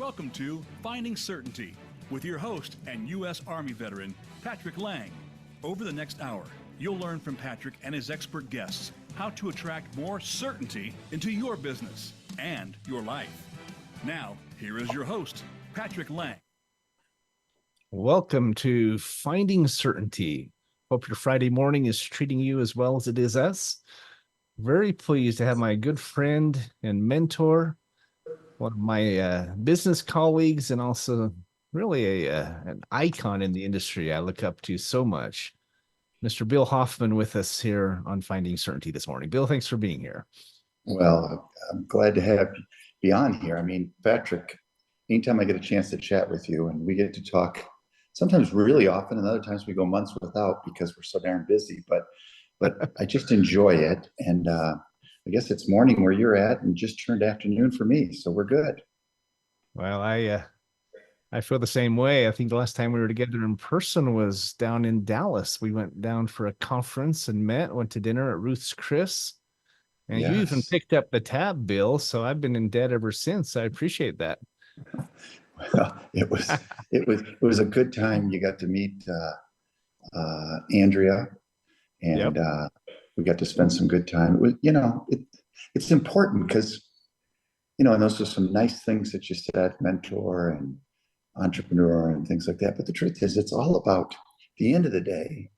Welcome to Finding Certainty with your host and U.S. Army veteran, Patrick Laing. Over the next hour, you'll learn from Patrick and his expert guests how to attract more certainty into your business and your life. Now, here is your host, Patrick Laing. Welcome to Finding Certainty. Hope your Friday morning is treating you as well as it is us. Very pleased to have my good friend and mentor, one of my business colleagues, and also really an icon in the industry I look up to so much, Mr. Bill Hoffman, with us here on Finding Certainty this morning. Bill, thanks for being here. Well, I'm glad to be on here. I mean, Patrick, anytime I get a chance to chat with you and we get to talk, sometimes really often, and other times we go months without because we're so darn busy, but I just enjoy it. And I guess it's morning where you're at and just turned afternoon for me. So we're good. Well, I feel the same way. I think the last time we were together in person was down in Dallas. We went down for a conference and went to dinner at Ruth's Chris. And Yes. You even picked up the tab, Bill. So I've been in debt ever since. I appreciate that. Well, it was a good time. You got to meet Andrea, and Yep. We got to spend some good time. It was, it's important because, and those are some nice things that you said, mentor and entrepreneur and things like that. But the truth is, it's all about, at the end of the day,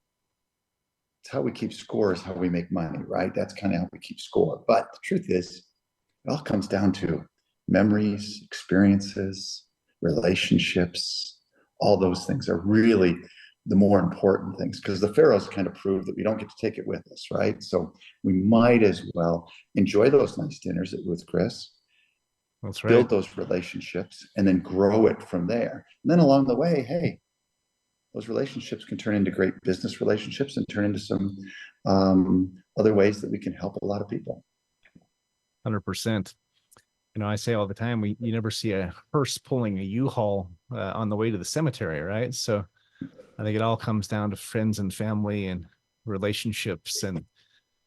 it's how we keep score, is how we make money, right? That's kind of how we keep score. But the truth is, it all comes down to memories, experiences, relationships. All those things are really the more important things, because the Pharaohs kind of prove that we don't get to take it with us, right? So we might as well enjoy those nice dinners with Chris. That's right. Build those relationships and then grow it from there. And then along the way, hey, those relationships can turn into great business relationships and turn into some other ways that we can help a lot of people. 100%. I say all the time, you never see a hearse pulling a U-Haul on the way to the cemetery, right? So I think it all comes down to friends and family and relationships and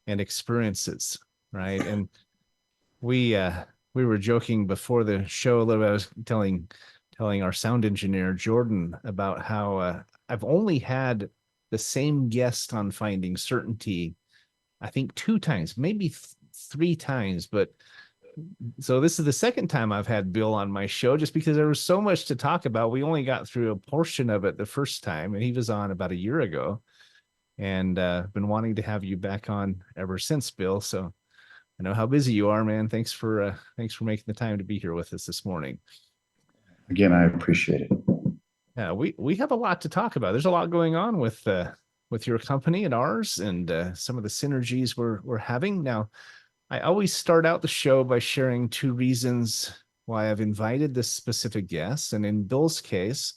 experiences, right? And we were joking before the show a little bit. I was telling our sound engineer Jordan about how I've only had the same guest on Finding Certainty, I think 2 times, maybe 3 times, but so this is the second time I've had Bill on my show, just because there was so much to talk about. We only got through a portion of it the first time, and he was on about a year ago, and been wanting to have you back on ever since, Bill. So I know how busy you are, man. Thanks for making the time to be here with us this morning. Again, I appreciate it. Yeah, we have a lot to talk about. There's a lot going on with your company and ours, and some of the synergies we're having now. I always start out the show by sharing 2 reasons why I've invited this specific guest. And in Bill's case,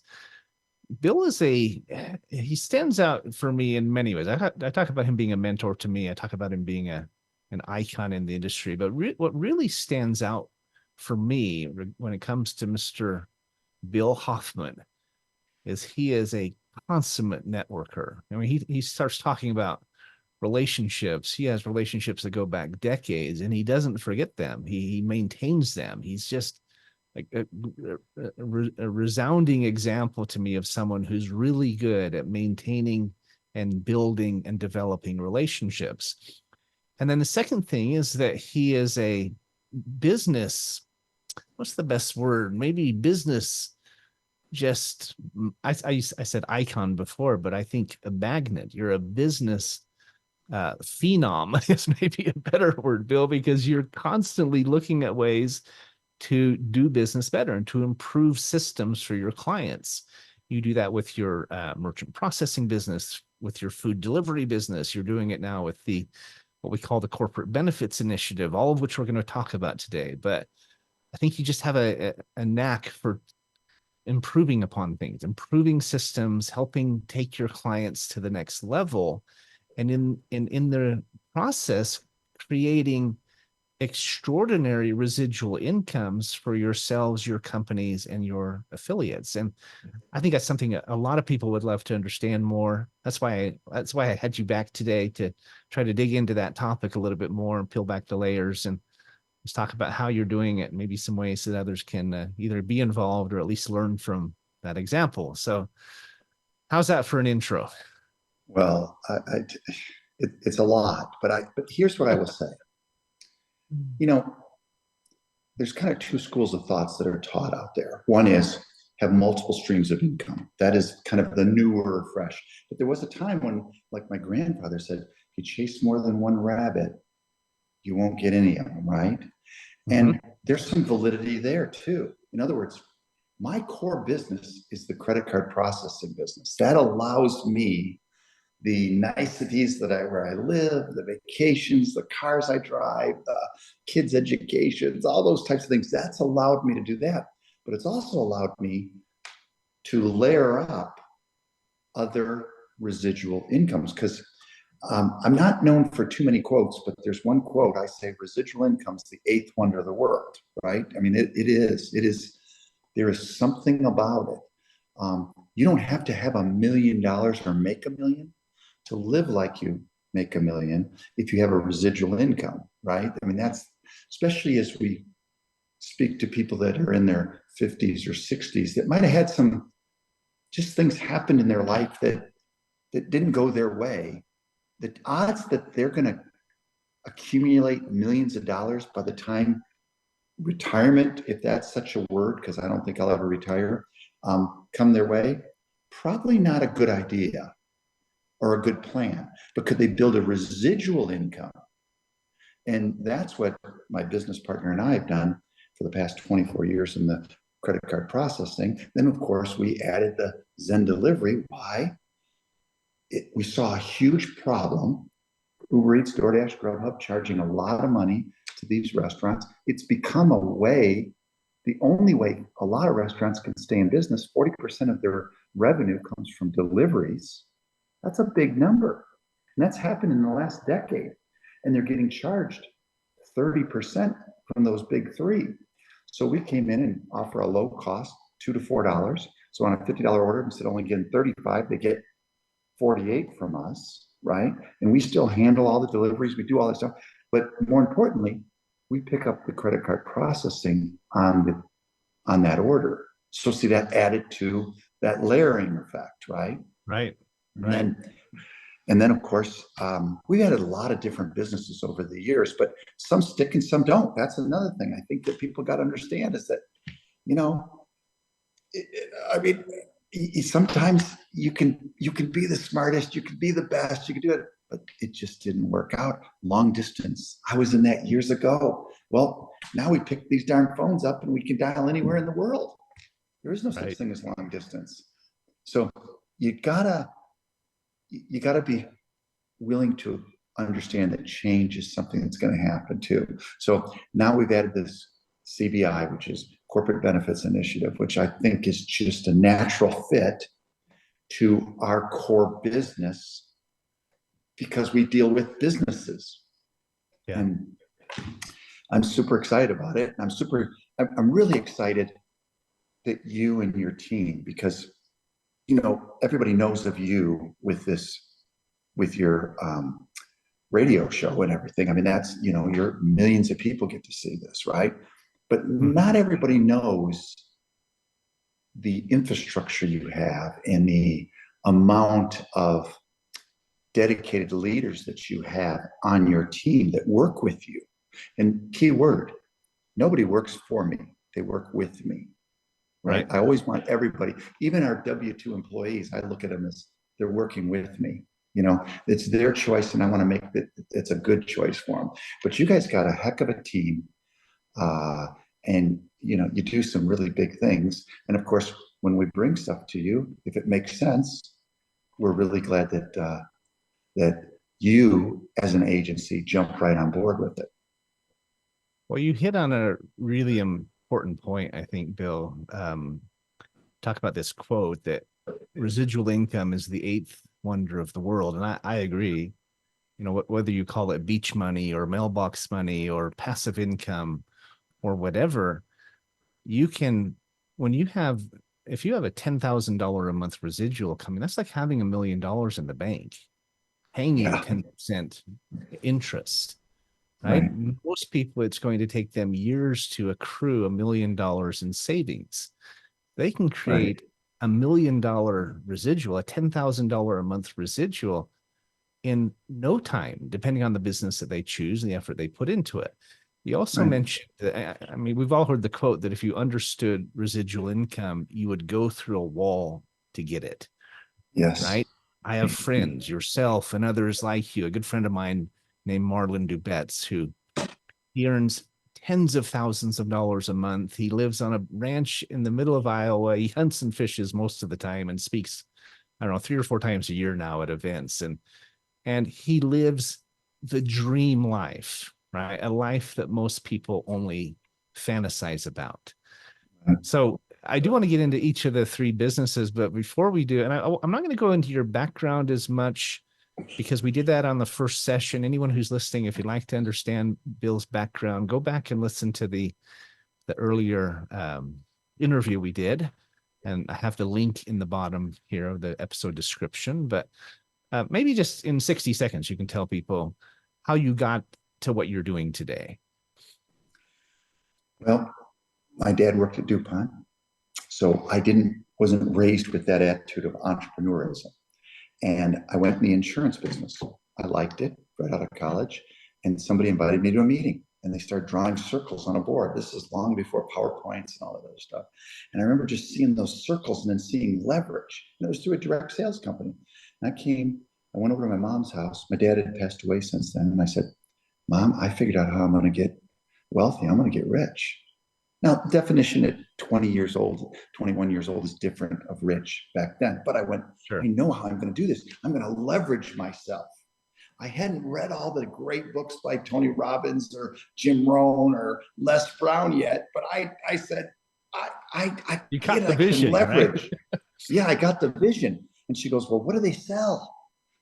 Bill he stands out for me in many ways. I talk about him being a mentor to me. I talk about him being an icon in the industry. But what really stands out for me when it comes to Mr. Bill Hoffman is he is a consummate networker. I mean, he starts talking about relationships. He has relationships that go back decades, and he doesn't forget them. He maintains them. He's just like a resounding example to me of someone who's really good at maintaining and building and developing relationships. And then the second thing is that he is a business, what's the best word? Maybe business, just, I said icon before, but I think a magnet. You're a business phenom is maybe a better word, Bill, because you're constantly looking at ways to do business better and to improve systems for your clients. You do that with your merchant processing business, with your food delivery business. You're doing it now with what we call the corporate benefits initiative, all of which we're going to talk about today. But I think you just have a knack for improving upon things, improving systems, helping take your clients to the next level. And in the process, creating extraordinary residual incomes for yourselves, your companies, and your affiliates. And I think that's something a lot of people would love to understand more. That's why I had you back today, to try to dig into that topic a little bit more and peel back the layers. And Let's talk about how you're doing it, maybe some ways that others can either be involved or at least learn from that example. So how's that for an intro? Well, it's a lot, but here's what I will say. You know, there's kind of two schools of thoughts that are taught out there. One is have multiple streams of income. That is kind of the newer, fresh. But there was a time when, like my grandfather said, if you chase more than one rabbit, you won't get any of them, right? Mm-hmm. And there's some validity there too. In other words, my core business is the credit card processing business. That allows me the niceties where I live, the vacations, the cars I drive, the kids' educations, all those types of things. That's allowed me to do that. But it's also allowed me to layer up other residual incomes, because I'm not known for too many quotes, but there's one quote I say: residual income's the eighth wonder of the world, right? I mean, it is. There is something about it. You don't have to have $1 million or make $1 million to live like you make $1 million if you have a residual income, right? I mean, that's, especially as we speak to people that are in their 50s or 60s that might have had some just things happen in their life that didn't go their way. The odds that they're going to accumulate millions of dollars by the time retirement, if that's such a word, because I don't think I'll ever retire, come their way, probably not a good idea or a good plan. But could they build a residual income? And that's what my business partner and I have done for the past 24 years in the credit card processing. Then, of course, we added the Zen Delivery. Why? We saw a huge problem. Uber Eats, DoorDash, Grubhub charging a lot of money to these restaurants. It's become a way, the only way a lot of restaurants can stay in business. 40% of their revenue comes from deliveries. That's a big number. And that's happened in the last decade. And they're getting charged 30% from those big three. So we came in and offer a low cost, $2 to $4. So on a $50 order, instead of only getting 35, they get 48 from us, right? And we still handle all the deliveries. We do all that stuff. But more importantly, we pick up the credit card processing on that order. So see, that added to that layering effect, right? Right. And then of course, we've added a lot of different businesses over the years, but some stick and some don't. That's another thing I think that people got to understand is that, sometimes you can be the smartest, you can be the best, you can do it, but it just didn't work out. Long distance, I was in that years ago. Well, now we pick these darn phones up and we can dial anywhere in the world. There is no such thing as long distance. So you gotta be willing to understand that change is something that's going to happen too. So now we've added this CBI, which is Corporate Benefits Initiative, which I think is just a natural fit to our core business because we deal with businesses. Yeah. And I'm super excited about it. I'm really excited that you and your team, because everybody knows of you with your radio show and everything. I mean, that's, your millions of people get to see this, right? But not everybody knows the infrastructure you have and the amount of dedicated leaders that you have on your team that work with you. And key word, nobody works for me. They work with me. Right. I always want everybody, even our W-2 employees, I look at them as they're working with me. It's their choice, and I want to make it's a good choice for them. But you guys got a heck of a team, and you do some really big things. And of course, when we bring stuff to you, if it makes sense, we're really glad that you, as an agency, jumped right on board with it. Well, you hit on a really important point, I think, Bill. Talk about this quote that residual income is the eighth wonder of the world. And I agree, whether you call it beach money or mailbox money or passive income or whatever, if you have a $10,000 a month residual coming, that's like having $1 million in the bank, paying you 10% interest. right? Right. Most people, it's going to take them years to accrue $1 million in savings. They can Right. create $1 million residual, a $10,000 a month residual in no time, depending on the business that they choose and the effort they put into it. You also Right. mentioned, I mean, we've all heard the quote that if you understood residual income, you would go through a wall to get it, Yes. right? I have friends, yourself and others like you, a good friend of mine named Marlon Dubetz, who he earns tens of thousands of dollars a month. He lives on a ranch in the middle of Iowa. He hunts and fishes most of the time and speaks, I don't know, 3 or 4 times a year now at events. And he lives the dream life, right? A life that most people only fantasize about. So I do want to get into each of the 3 businesses, but before we do, and I'm not going to go into your background as much because we did that on the first session. Anyone who's listening, if you'd like to understand Bill's background, go back and listen to the earlier interview we did. And I have the link in the bottom here of the episode description, but maybe just in 60 seconds, you can tell people how you got to what you're doing today. Well, my dad worked at DuPont, so I wasn't raised with that attitude of entrepreneurism. And I went in the insurance business. I liked it right out of college. And somebody invited me to a meeting and they started drawing circles on a board. This is long before PowerPoints and all of that other stuff. And I remember just seeing those circles and then seeing leverage. And it was through a direct sales company. And I went over to my mom's house. My dad had passed away since then. And I said, Mom, I figured out how I'm going to get wealthy. I'm going to get rich. Now, the definition at 20 years old, 21 years old is different of rich back then. But I went, Sure. I know how I'm going to do this. I'm going to leverage myself. I hadn't read all the great books by Tony Robbins or Jim Rohn or Les Brown yet, but I said, You got the vision, leverage. Right? Yeah, I got the vision. And she goes, well, what do they sell?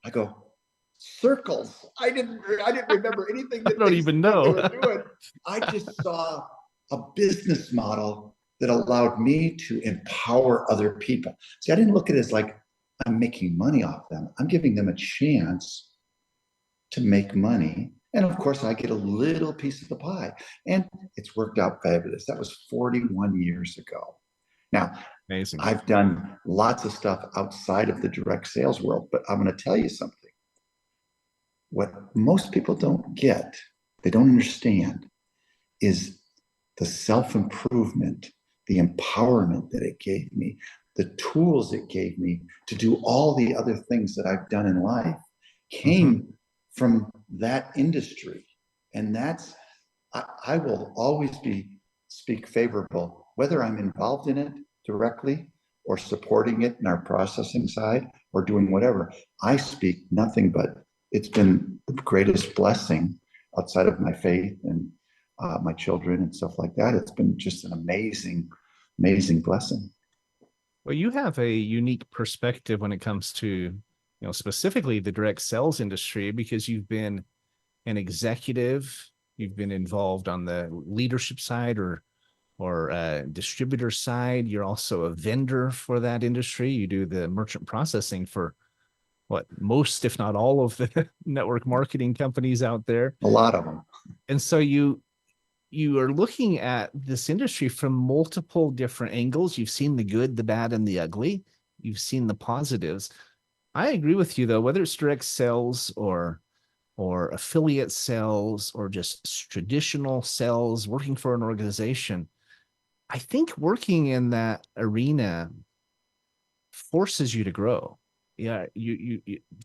I go, circles. I didn't remember anything that I don't even know. they were doing. I just saw a business model that allowed me to empower other people. See, I didn't look at it as like I'm making money off them. I'm giving them a chance to make money. And of course, I get a little piece of the pie. And it's worked out fabulous. That was 41 years ago. Now, Amazing. I've done lots of stuff outside of the direct sales world, but I'm going to tell you something. What most people don't get, they don't understand, is the self-improvement, the empowerment that it gave me, the tools it gave me to do all the other things that I've done in life came from that industry. And I will always speak favorable, whether I'm involved in it directly or supporting it in our processing side or doing whatever. I speak nothing but it's been the greatest blessing outside of my faith and my children and stuff like that. It's been just an amazing, amazing blessing. Well, you have a unique perspective when it comes to, specifically the direct sales industry, because you've been an executive, you've been involved on the leadership side or distributor side. You're also a vendor for that industry. You do the merchant processing for most, if not all of the network marketing companies out there. A lot of them. And so you are looking at this industry from multiple different angles. You've seen the good, the bad, and the ugly. You've seen the positives. I agree with you, though, whether it's direct sales or affiliate sales or just traditional sales, working for an organization, I think working in that arena forces you to grow. Yeah, you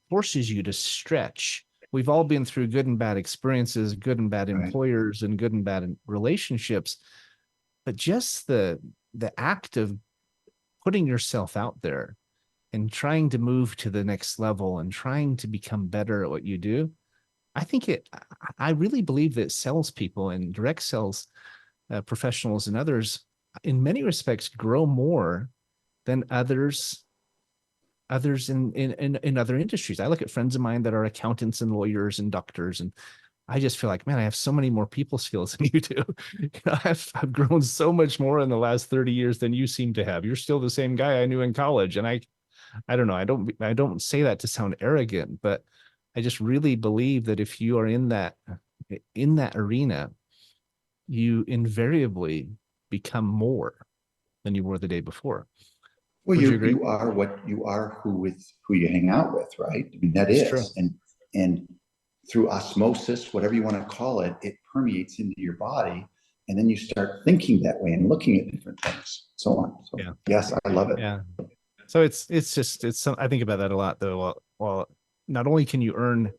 forces you to stretch. We've all been through good and bad experiences, good and bad employers, and good and bad relationships. But just the act of putting yourself out there and trying to move to the next level and trying to become better at what you do, I really believe that salespeople and direct sales professionals and others, in many respects, grow more than others in other industries. I look at friends of mine that are accountants and lawyers and doctors, and I just feel like, man, I have so many more people skills than you do. I've grown so much more in the last 30 years than you seem to have. You're still the same guy I knew in college. And I don't know. I don't say that to sound arrogant, but I just really believe that if you are in that in that arena, you invariably become more than you were the day before. Well, Would you agree? you are what you are, who you hang out with, right? I mean, that That's is, true. and through osmosis, whatever you want to call it, it permeates into your body, and then you start thinking that way and looking at different things, so on. So Yeah. yes, I love it. Yeah. So it's some, I think about that a lot though. Well, not only can you earn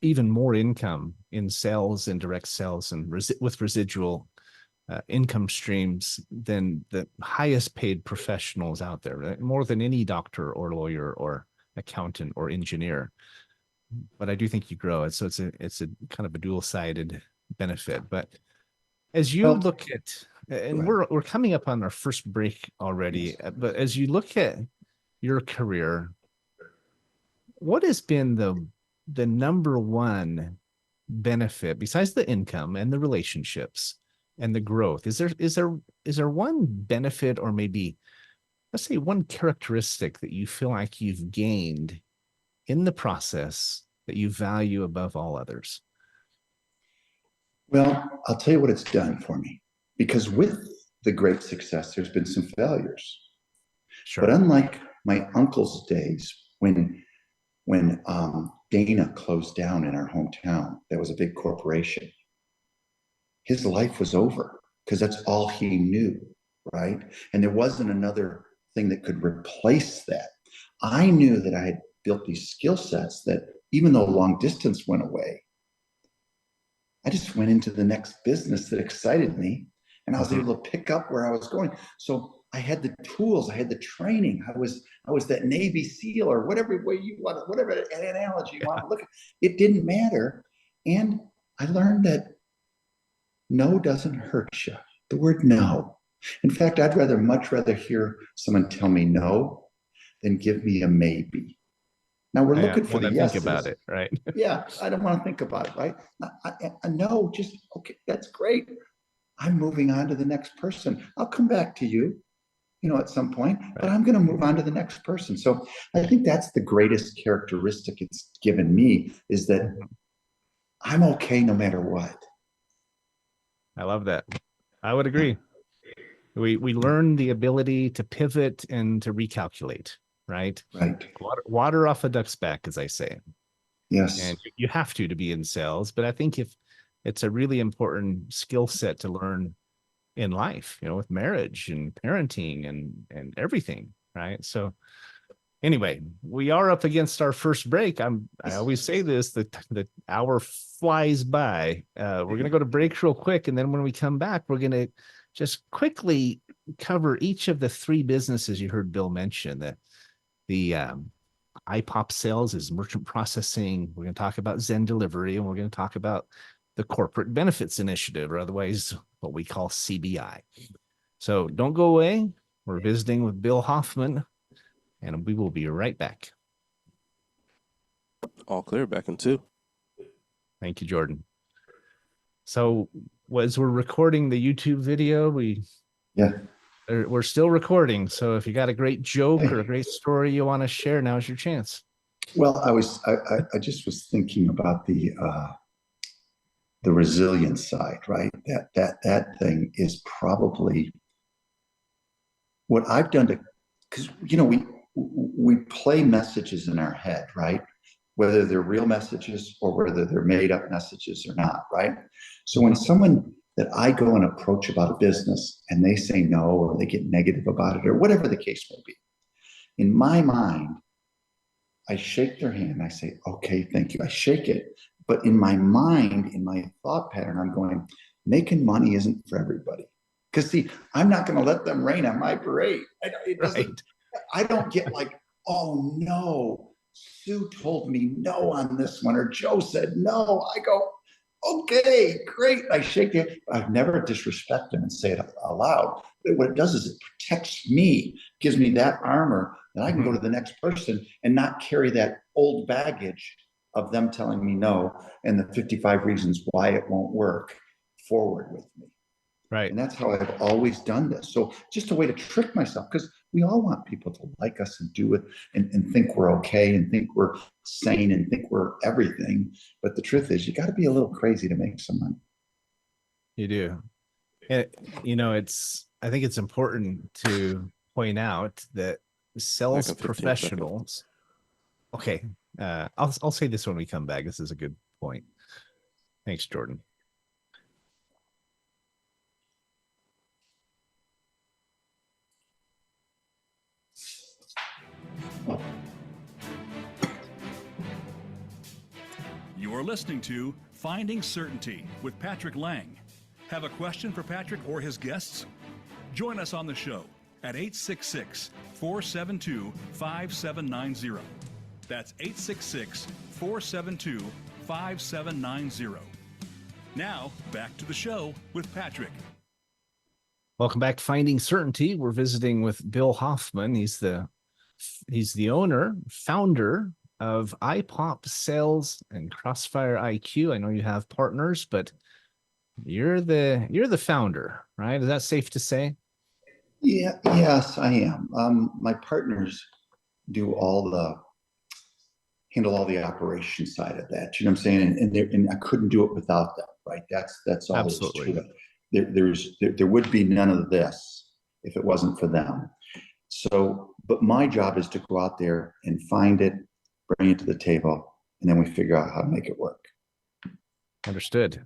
even more income in sales and direct sales and with residual income streams than the highest paid professionals out there, right? More than any doctor or lawyer or accountant or engineer. But I do think you grow it. So it's a kind of a dual-sided benefit. But as you look at, and we're coming up on our first break already, but as you look at your career, what has been the number one benefit besides the income and the relationships and the growth? Is there one benefit, or maybe let's say one characteristic that you feel like you've gained in the process that you value above all others? Well, I'll tell you what it's done for me, because with the great success, there's been some failures. Sure. But unlike my uncle's days, when Dana closed down in our hometown, that was a big corporation, his life was over because that's all he knew, right? And there wasn't another thing that could replace that. I knew that I had built these skill sets that even though long distance went away, I just went into the next business that excited me, and I was able to pick up where I was going. So I had the tools, I had the training. I was that Navy SEAL, or whatever way you want, whatever analogy you want to look at. It didn't matter. And I learned that no doesn't hurt you. The word no. In fact, I'd much rather hear someone tell me no than give me a maybe. Now we're looking for the yeses. Think about it, right? Yeah, I don't want to think about it, right? A no, just okay, that's great. I'm moving on to the next person. I'll come back to you, at some point, but I'm going to move on to the next person. So I think that's the greatest characteristic it's given me, is that I'm okay no matter what. I love that. I would agree. We learn the ability to pivot and to recalculate, right? Right. Water off a duck's back, as I say. Yes. And you have to be in sales, but I think if it's a really important skill set to learn in life, with marriage and parenting and everything, right? So anyway, we are up against our first break. I always say this, the hour flies by. We're going to go to break real quick, and then when we come back, we're going to just quickly cover each of the three businesses you heard Bill mention. The IPOP sales is merchant processing. We're going to talk about Zen Delivery, and we're going to talk about the Corporate Benefits Initiative, or otherwise what we call CBI. So don't go away. We're visiting with Bill Hoffman, and we will be right back. All clear, back in 2. Thank you, Jordan. So as we're recording the YouTube video, we're still recording. So if you got a great joke or a great story you want to share, now's your chance. Well, I just was thinking about the resilience side, right? That thing is probably what I've done because we play messages in our head, right? Whether they're real messages or whether they're made up messages or not, right? So when someone that I go and approach about a business and they say no, or they get negative about it, or whatever the case may be, in my mind, I shake their hand. I say, okay, thank you. I shake it. But in my mind, in my thought pattern, I'm going, making money isn't for everybody. Because see, I'm not going to let them rain on my parade. I don't get like, oh no, Sue told me no on this one, or Joe said no. I go, okay, great. I shake it. I've never disrespect them and say it out loud. But what it does is it protects me, gives me that armor that I can go to the next person and not carry that old baggage of them telling me no and the 55 reasons why it won't work forward with me. Right. And that's how I've always done this. So just a way to trick myself, because we all want people to like us and do it and think we're okay and think we're sane and think we're everything. But the truth is, you got to be a little crazy to make some money. You do. And, I think it's important to point out that sales professionals. Okay. I'll say this when we come back. This is a good point. Thanks, Jordan. You're listening to Finding Certainty with Patrick Laing. Have a question for Patrick or his guests? Join us on the show at 866-472-5790. That's 866-472-5790. Now, back to the show with Patrick. Welcome back to Finding Certainty. We're visiting with Bill Hoffman. He's the founder of iPop Sales and Crossfire IQ. I know you have partners, but you're the founder, right? Is that safe to say? Yeah, yes, I am. My partners do handle all the operation side of that. You know what I'm saying? And I couldn't do it without them, right? That's all. Absolutely. There would be none of this if it wasn't for them. So, but my job is to go out there and find it, bring it to the table, and then we figure out how to make it work. Understood.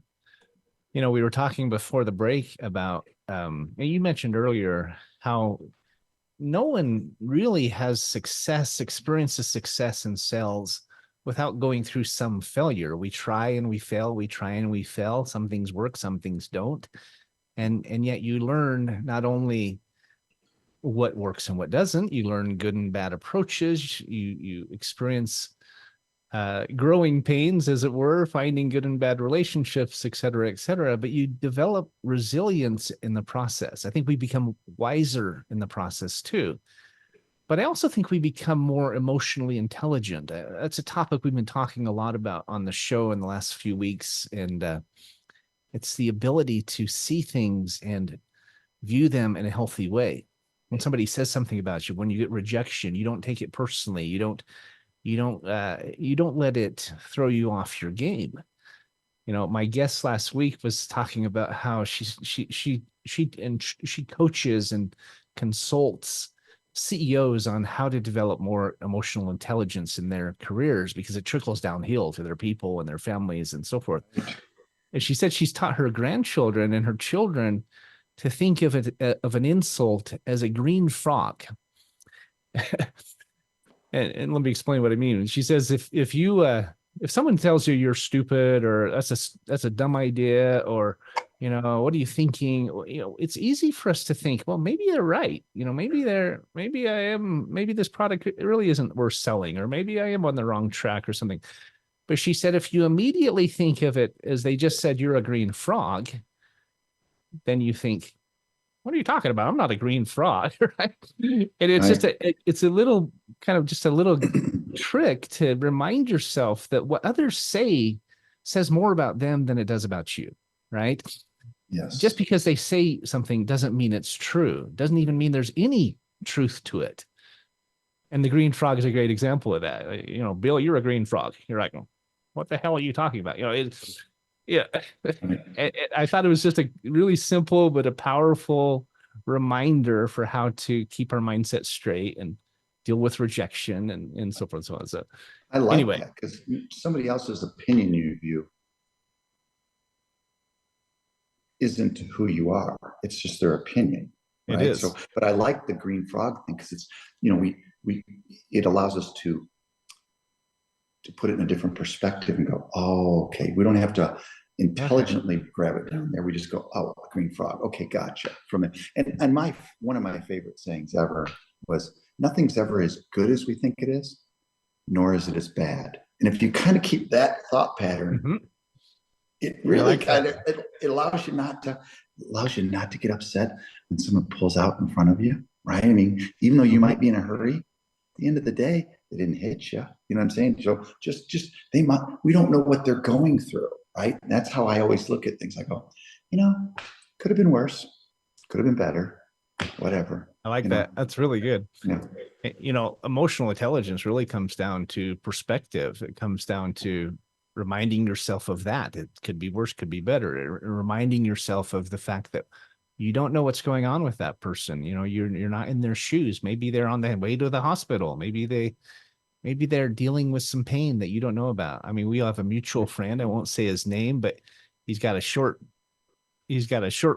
We were talking before the break about, you mentioned earlier how no one really has experiences success in sales without going through some failure. We try and we fail, we try and we fail. Some things work, some things don't. And yet you learn not only what works and what doesn't, you learn good and bad approaches, you experience growing pains, as it were, finding good and bad relationships, et cetera, but you develop resilience in the process. I think we become wiser in the process too. But I also think we become more emotionally intelligent. That's a topic we've been talking a lot about on the show in the last few weeks. And it's the ability to see things and view them in a healthy way. When somebody says something about you, when you get rejection, you don't take it personally. You don't let it throw you off your game. My guest last week was talking about how she coaches and consults CEOs on how to develop more emotional intelligence in their careers, because it trickles downhill to their people and their families and so forth. And she said she's taught her grandchildren and her children to think of an insult as a green frog. And let me explain what I mean. She says, if someone tells you you're stupid, or that's a dumb idea, or what are you thinking? It's easy for us to think, well, maybe they're right. Maybe this product really isn't worth selling, or maybe I am on the wrong track or something. But she said, if you immediately think of it as they just said you're a green frog, then you think, what are you talking about? I'm not a green frog, right? And it's it's a little trick to remind yourself that what others say says more about them than it does about you, right? Yes. Just because they say something doesn't mean it's true. Doesn't even mean there's any truth to it. And the green frog is a great example of that. Bill, you're a green frog. You're like, what the hell are you talking about? Yeah. I thought it was just a really simple but a powerful reminder for how to keep our mindset straight and deal with rejection and so forth and so on. So I like that, because somebody else's opinion of you isn't who you are. It's just their opinion. Right? It is. So, but I like the green frog thing, because it's, it allows us to put it in a different perspective and go, oh, okay, we don't have to intelligently grab it down there. We just go, oh, a green frog. Okay, gotcha. From it. And one of my favorite sayings ever was, nothing's ever as good as we think it is, nor is it as bad. And if you kind of keep that thought pattern, it really it allows you not to get upset when someone pulls out in front of you, right? I mean, even though you might be in a hurry, at the end of the day, they didn't hit you. You know what I'm saying? So we don't know what they're going through, right? And that's how I always look at things. I go, could have been worse, could have been better, whatever. I like you know. that. That's really good. Yeah. Emotional intelligence really comes down to perspective. It comes down to reminding yourself of that. It could be worse, could be better. Reminding yourself of the fact that you don't know what's going on with that person. You're not in their shoes. Maybe they're on the way to the hospital. Maybe they're dealing with some pain that you don't know about. I mean, we have a mutual friend. I won't say his name, but he's got a short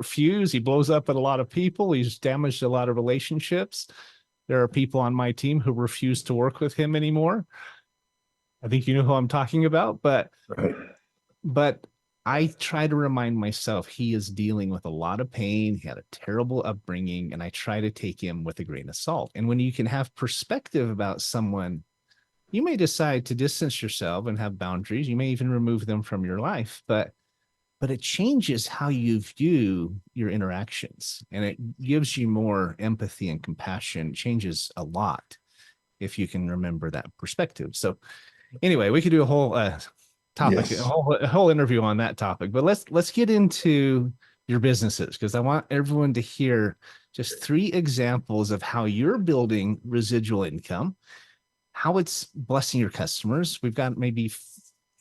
fuse. He blows up at a lot of people. He's damaged a lot of relationships. There are people on my team who refuse to work with him anymore. I think you know who I'm talking about, Right. but I try to remind myself he is dealing with a lot of pain. He had a terrible upbringing, and I try to take him with a grain of salt. And when you can have perspective about someone, you may decide to distance yourself and have boundaries. You may even remove them from your life, but it changes how you view your interactions, and it gives you more empathy and compassion. It changes a lot if you can remember that perspective. So anyway, we could do a whole topic, Yes. a whole interview on that topic, but let's get into your businesses, because I want everyone to hear just 3 examples of how you're building residual income, how it's blessing your customers. We've got maybe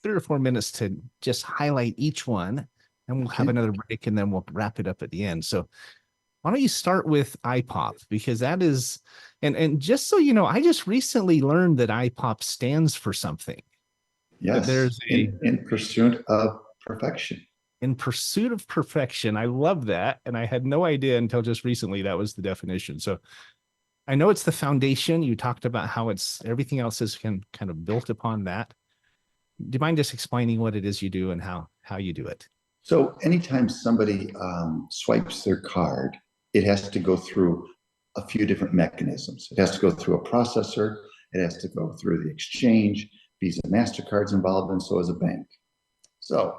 3 or 4 minutes to just highlight each one, and we'll have another break, and then we'll wrap it up at the end. So why don't you start with IPOP? Because that is, and just so you know, I just recently learned that IPOP stands for something. That Yes. there's In pursuit of perfection. in pursuit of perfection. I love that. And I had no idea until just recently that was the definition. So I know it's the foundation. You talked about how it's everything else is kind of built upon that. Do you mind just explaining what it is you do and how you do it? So anytime somebody swipes their card, it has to go through a few different mechanisms. It has to go through a processor. It has to go through the exchange. Visa, MasterCard's involved, and so is a bank. So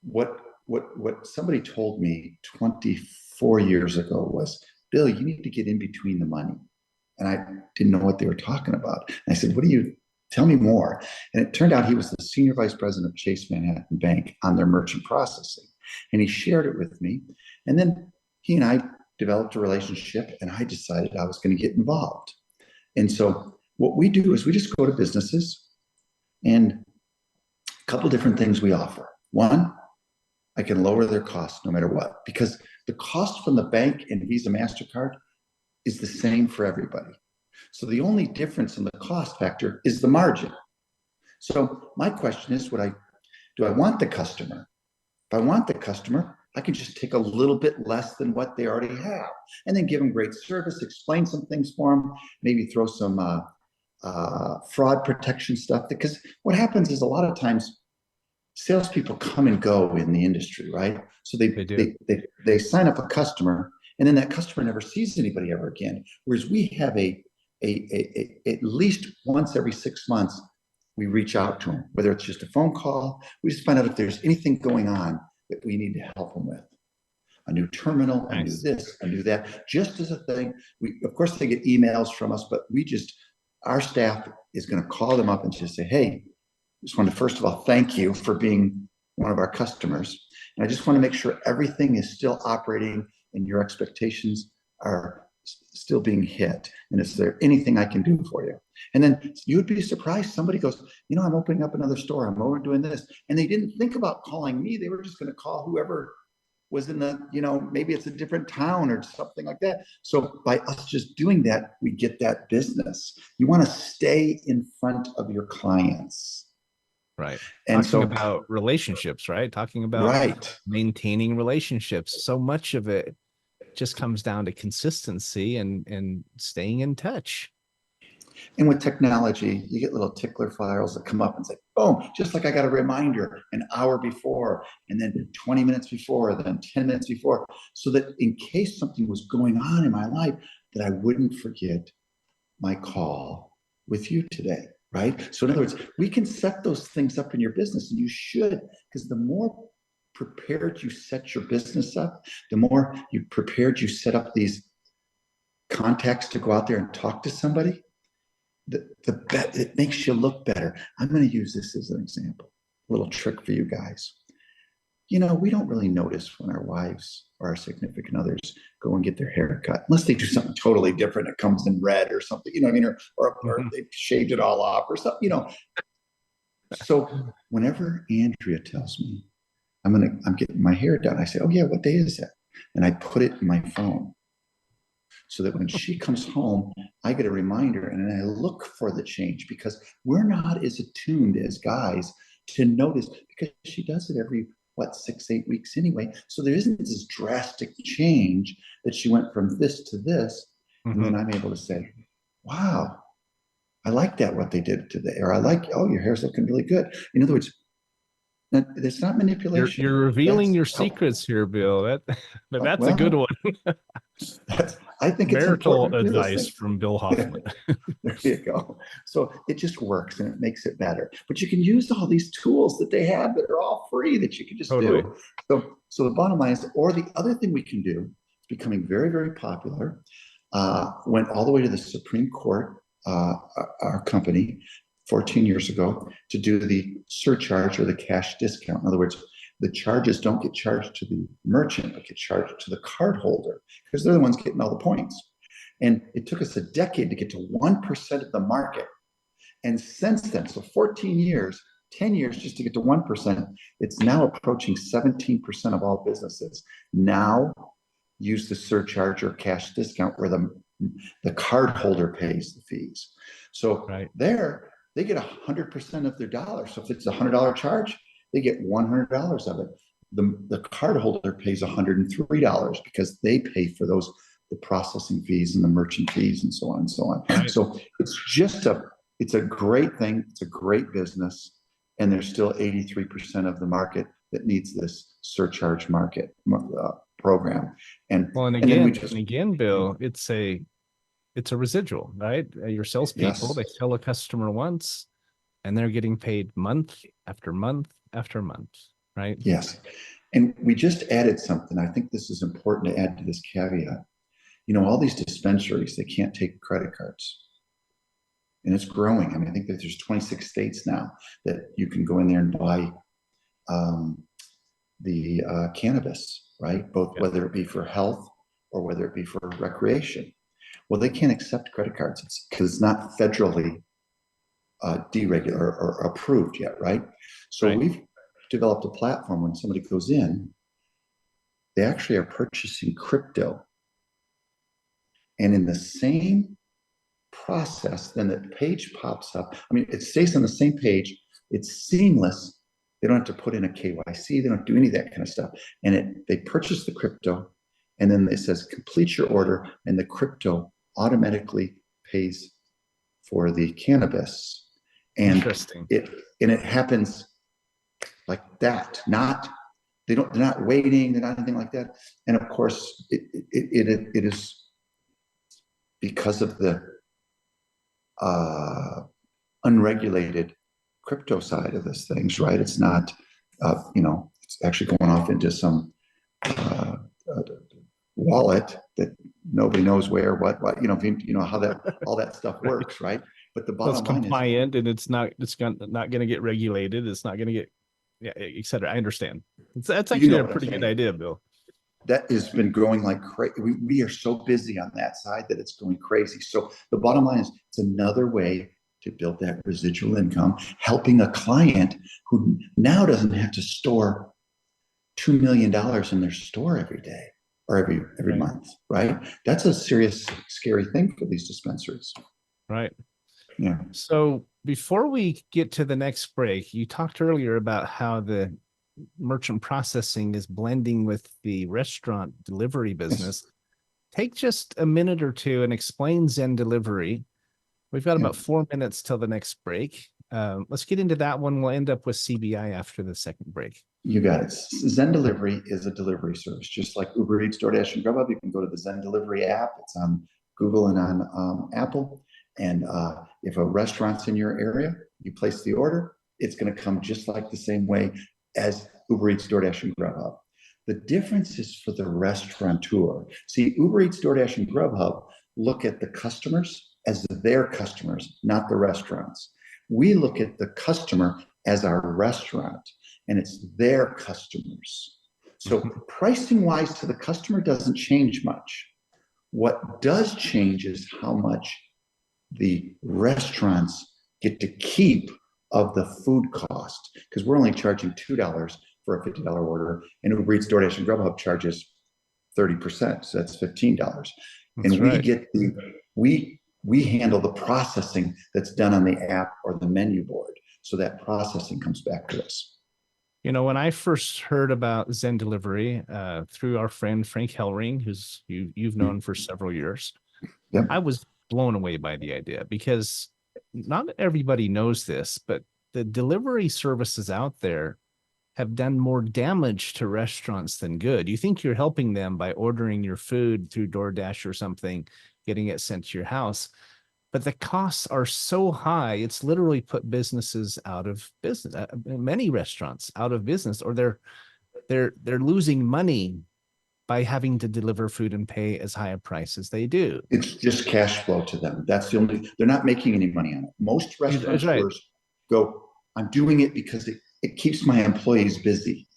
what somebody told me 24 years ago was, Bill, you need to get in between the money. And I didn't know what they were talking about. And I said, tell me more. And it turned out he was the senior vice president of Chase Manhattan Bank on their merchant processing. And he shared it with me. And then he and I developed a relationship, and I decided I was going to get involved. And so what we do is we just go to businesses, and a couple different things we offer. One, I can lower their costs no matter what, because the cost from the bank and Visa, MasterCard is the same for everybody. So the only difference in the cost factor is the margin. So my question is, do I want the customer? If I want the customer, I can just take a little bit less than what they already have, and then give them great service, explain some things for them, maybe throw some fraud protection stuff. Because what happens is a lot of times salespeople come and go in the industry, right? So they sign up a customer, and then that customer never sees anybody ever again. Whereas we have at least once every 6 months, we reach out to them, whether it's just a phone call. We just find out if there's anything going on that we need to help them with. A new terminal, a new this, a new that, just as a thing. Of course, they get emails from us, but our staff is going to call them up and just say, hey, just want to first of all thank you for being one of our customers, and I just want to make sure everything is still operating and your expectations are still being hit, and is there anything I can do for you? And then you would be surprised, somebody goes, I'm opening up another store, I'm over doing this, and they didn't think about calling me. They were just going to call whoever was in the, maybe it's a different town or something like that. So by us just doing that, we get that business. You want to stay in front of your clients. Right. And talking about relationships, right? Talking about maintaining relationships. So much of it just comes down to consistency and staying in touch. And with technology, you get little tickler files that come up and say, boom, just like I got a reminder an hour before, and then 20 minutes before, then 10 minutes before, so that in case something was going on in my life, that I wouldn't forget my call with you today. Right? So in other words, we can set those things up in your business, and you should, because the more prepared you set your business up, the more prepared you set up these contacts to go out there and talk to somebody, it makes you look better. I'm going to use this as an example, a little trick for you guys. we don't really notice when our wives or our significant others go and get their hair cut, unless they do something totally different. It comes in red or something, you know what I mean? Or they've shaved it all off or something, So whenever Andrea tells me I'm getting my hair done, I say, oh yeah, what day is that? And I put it in my phone so that when she comes home, I get a reminder and then I look for the change, because we're not as attuned as guys to notice, because she does it every 6-8 weeks anyway. So there isn't this drastic change that she went from this to this. And then I'm able to say, wow, I like that, what they did today. Or I like, oh, your hair's looking really good. In other words, it's not manipulation. You're revealing your secrets here, Bill. That's a good one. I think it's marital advice from Bill Hoffman. There you go. So it just works and it makes it better. But you can use all these tools that they have that are all free that you can just do. So the bottom line is, or the other thing we can do, it's becoming very, very popular. Went all the way to the Supreme Court, our company, 14 years ago, to do the surcharge or the cash discount. In other words, the charges don't get charged to the merchant, but get charged to the card holder, because they're the ones getting all the points. And it took us a decade to get to 1% of the market. And since then, so 14 years, 10 years just to get to 1%, it's now approaching 17% of all businesses now use the surcharge or cash discount, where the card holder pays the fees. So there, they get 100% of their dollar. So if it's a $100 charge, they get $100 of it. The card holder pays $103 because they pay for the processing fees and the merchant fees and so on and so on. So it's a great thing. It's a great business. And there's still 83% of the market that needs this surcharge market program. And again, Bill, it's a residual, right? Your salespeople, they tell a customer once, and they're getting paid month after month after month, right? Yes. And we just added something. I think this is important to add to this caveat. All these dispensaries, they can't take credit cards. And it's growing. I mean, I think that there's 26 states now that you can go in there and buy the cannabis, right? Both whether it be for health or whether it be for recreation. Well, they can't accept credit cards because it's not federally deregulated or approved yet, right? So we've developed a platform. When somebody goes in, they actually are purchasing crypto. And in the same process, then the page pops up. I mean, it stays on the same page. It's seamless. They don't have to put in a KYC. They don't do any of that kind of stuff. And they purchase the crypto, and then it says complete your order, and the crypto automatically pays for the cannabis. And interesting. It happens like that. They're not waiting. They're not anything like that. And of course, it is because of the unregulated crypto side of this things, right? It's not, it's actually going off into some wallet that nobody knows where, what, how that all that stuff works, right? But the bottom line compliant, and it's not going to get regulated. It's not going to get, et cetera. I understand. That's actually a pretty good idea, Bill. That has been growing like crazy. We are so busy on that side that it's going crazy. So the bottom line is, it's another way to build that residual income, helping a client who now doesn't have to store $2 million in their store every day or every month, right? That's a serious, scary thing for these dispensaries. Right. Yeah. So before we get to the next break, you talked earlier about how the merchant processing is blending with the restaurant delivery business. Yes. Take just a minute or two and explain Zen Delivery. We've got about 4 minutes till the next break. Let's get into that one. We'll end up with CBI after the second break. You got it. Zen Delivery is a delivery service, just like Uber Eats, DoorDash, and Grubhub. You can go to the Zen Delivery app. It's on Google and on Apple. And if a restaurant's in your area, you place the order, it's going to come just like the same way as Uber Eats, DoorDash, and Grubhub. The difference is for the restaurateur. See, Uber Eats, DoorDash, and Grubhub look at the customers as their customers, not the restaurants. We look at the customer as our restaurant. and it's their customers. So pricing wise to the customer doesn't change much. What does change is how much the restaurants get to keep of the food cost, because we're only charging $2 for a $50 order, and Uber Eats, DoorDash, and Grubhub charges 30%, so that's $15. And we get we handle the processing that's done on the app or the menu board, so that processing comes back to us. You know, when I first heard about Zen Delivery through our friend Frank Hellring, who's you've known for several years, Yep. I was blown away by the idea, because not everybody knows this, but the delivery services out there have done more damage to restaurants than good. You think you're helping them by ordering your food through DoorDash or something, getting it sent to your house, but the costs are so high, it's literally put businesses out of business, many restaurants out of business, or they're losing money by having to deliver food and pay as high a price as they do. It's just cash flow to them. That's the only, they're not making any money on it. Most restaurateurs go, I'm doing it because it keeps my employees busy.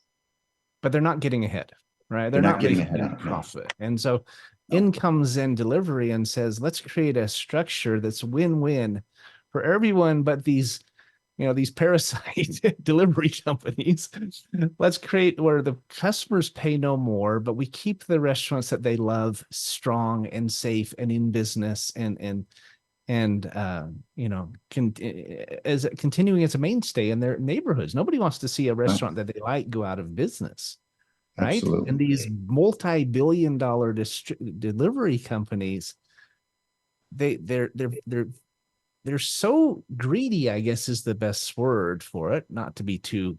But they're not getting ahead, right? They're not getting ahead on it, profit. And so in comes Zen Delivery and says, let's create a structure that's win-win for everyone, but these, you know, these parasite delivery companies. Let's create where the customers pay no more, but we keep the restaurants that they love strong and safe and in business and you know, as continuing as a mainstay in their neighborhoods. Nobody wants to see a restaurant that they like go out of business, right? Absolutely. And these multi-billion-dollar delivery companies, they're so greedy, I guess is the best word for it, not to be too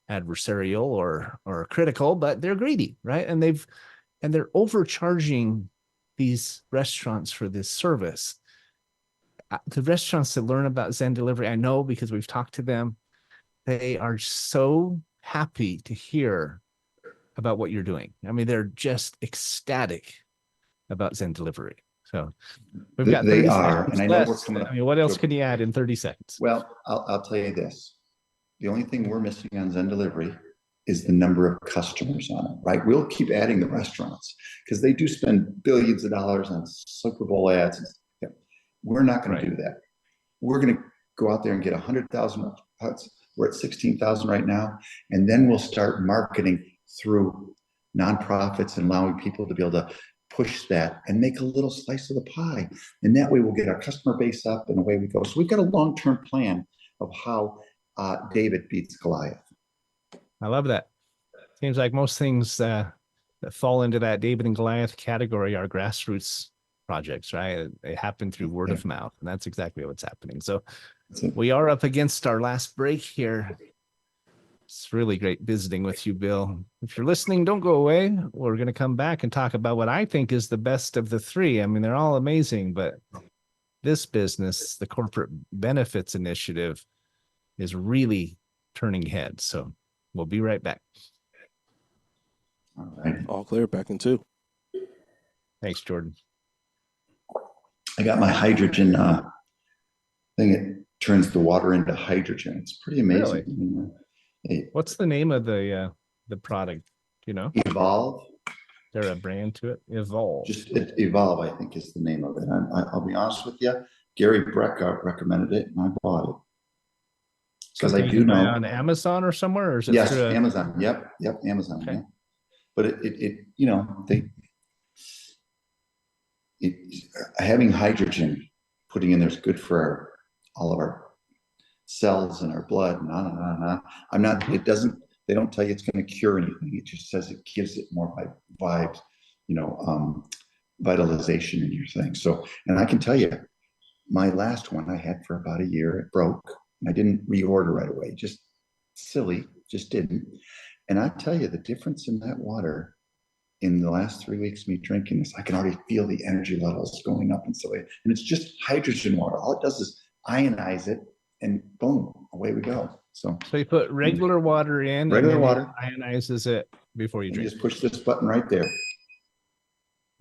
adversarial or critical, but they're greedy, right? And they're overcharging these restaurants for this service. The restaurants that learn about Zen Delivery, I know because we've talked to them, they are so happy to hear about what you're doing. I mean, they're just ecstatic about Zen Delivery. So we've got 30 seconds and I know we're left. coming up. I mean, what else can you add in 30 seconds? Well, I'll tell you this. The only thing we're missing on Zen Delivery is the number of customers on it, right? We'll keep adding the restaurants because they do spend billions of dollars on Super Bowl ads. We're not going to do that. We're going to go out there and get 100,000 huts. We're at 16,000 right now. And then we'll start marketing through nonprofits and allowing people to be able to push that and make a little slice of the pie. And that way we'll get our customer base up and away we go. So we've got a long-term plan of how David beats Goliath. I love that. Seems like most things that fall into that David and Goliath category are grassroots projects, right? They happen through word of mouth, and that's exactly what's happening. So we are up against our last break here. It's really great visiting with you, Bill. If you're listening, don't go away. We're going to come back and talk about what I think is the best of the three. I mean, they're all amazing, but this business, the corporate benefits initiative, is really turning heads. So we'll be right back. All right. All clear, back in two. Thanks, Jordan. I got my hydrogen thing. It turns the water into hydrogen. It's pretty amazing. Really? What's the name of the product? Do you know? Evolve. Is there a brand to it? Evolve. Just Evolve, I think, is the name of it. I'll be honest with you. Gary Brecka recommended it, and I bought it because I do know on Amazon or somewhere, or is it yes, Amazon. Yep, Amazon. Okay. Yeah. But having hydrogen putting in there is good for all of our cells in our blood. I'm not. It doesn't. They don't tell you it's going to cure anything. It just says it gives it more vibes, vitalization in your thing. So, and I can tell you, my last one I had for about a year. It broke. I didn't reorder right away. Just silly. Just didn't. And I tell you, the difference in that water in the last 3 weeks of me drinking this, I can already feel the energy levels going up and so. And it's just hydrogen water. All it does is ionize it, and boom, away we go. So you put regular water in, regular water, ionizes it before you drink. You just push this button right there,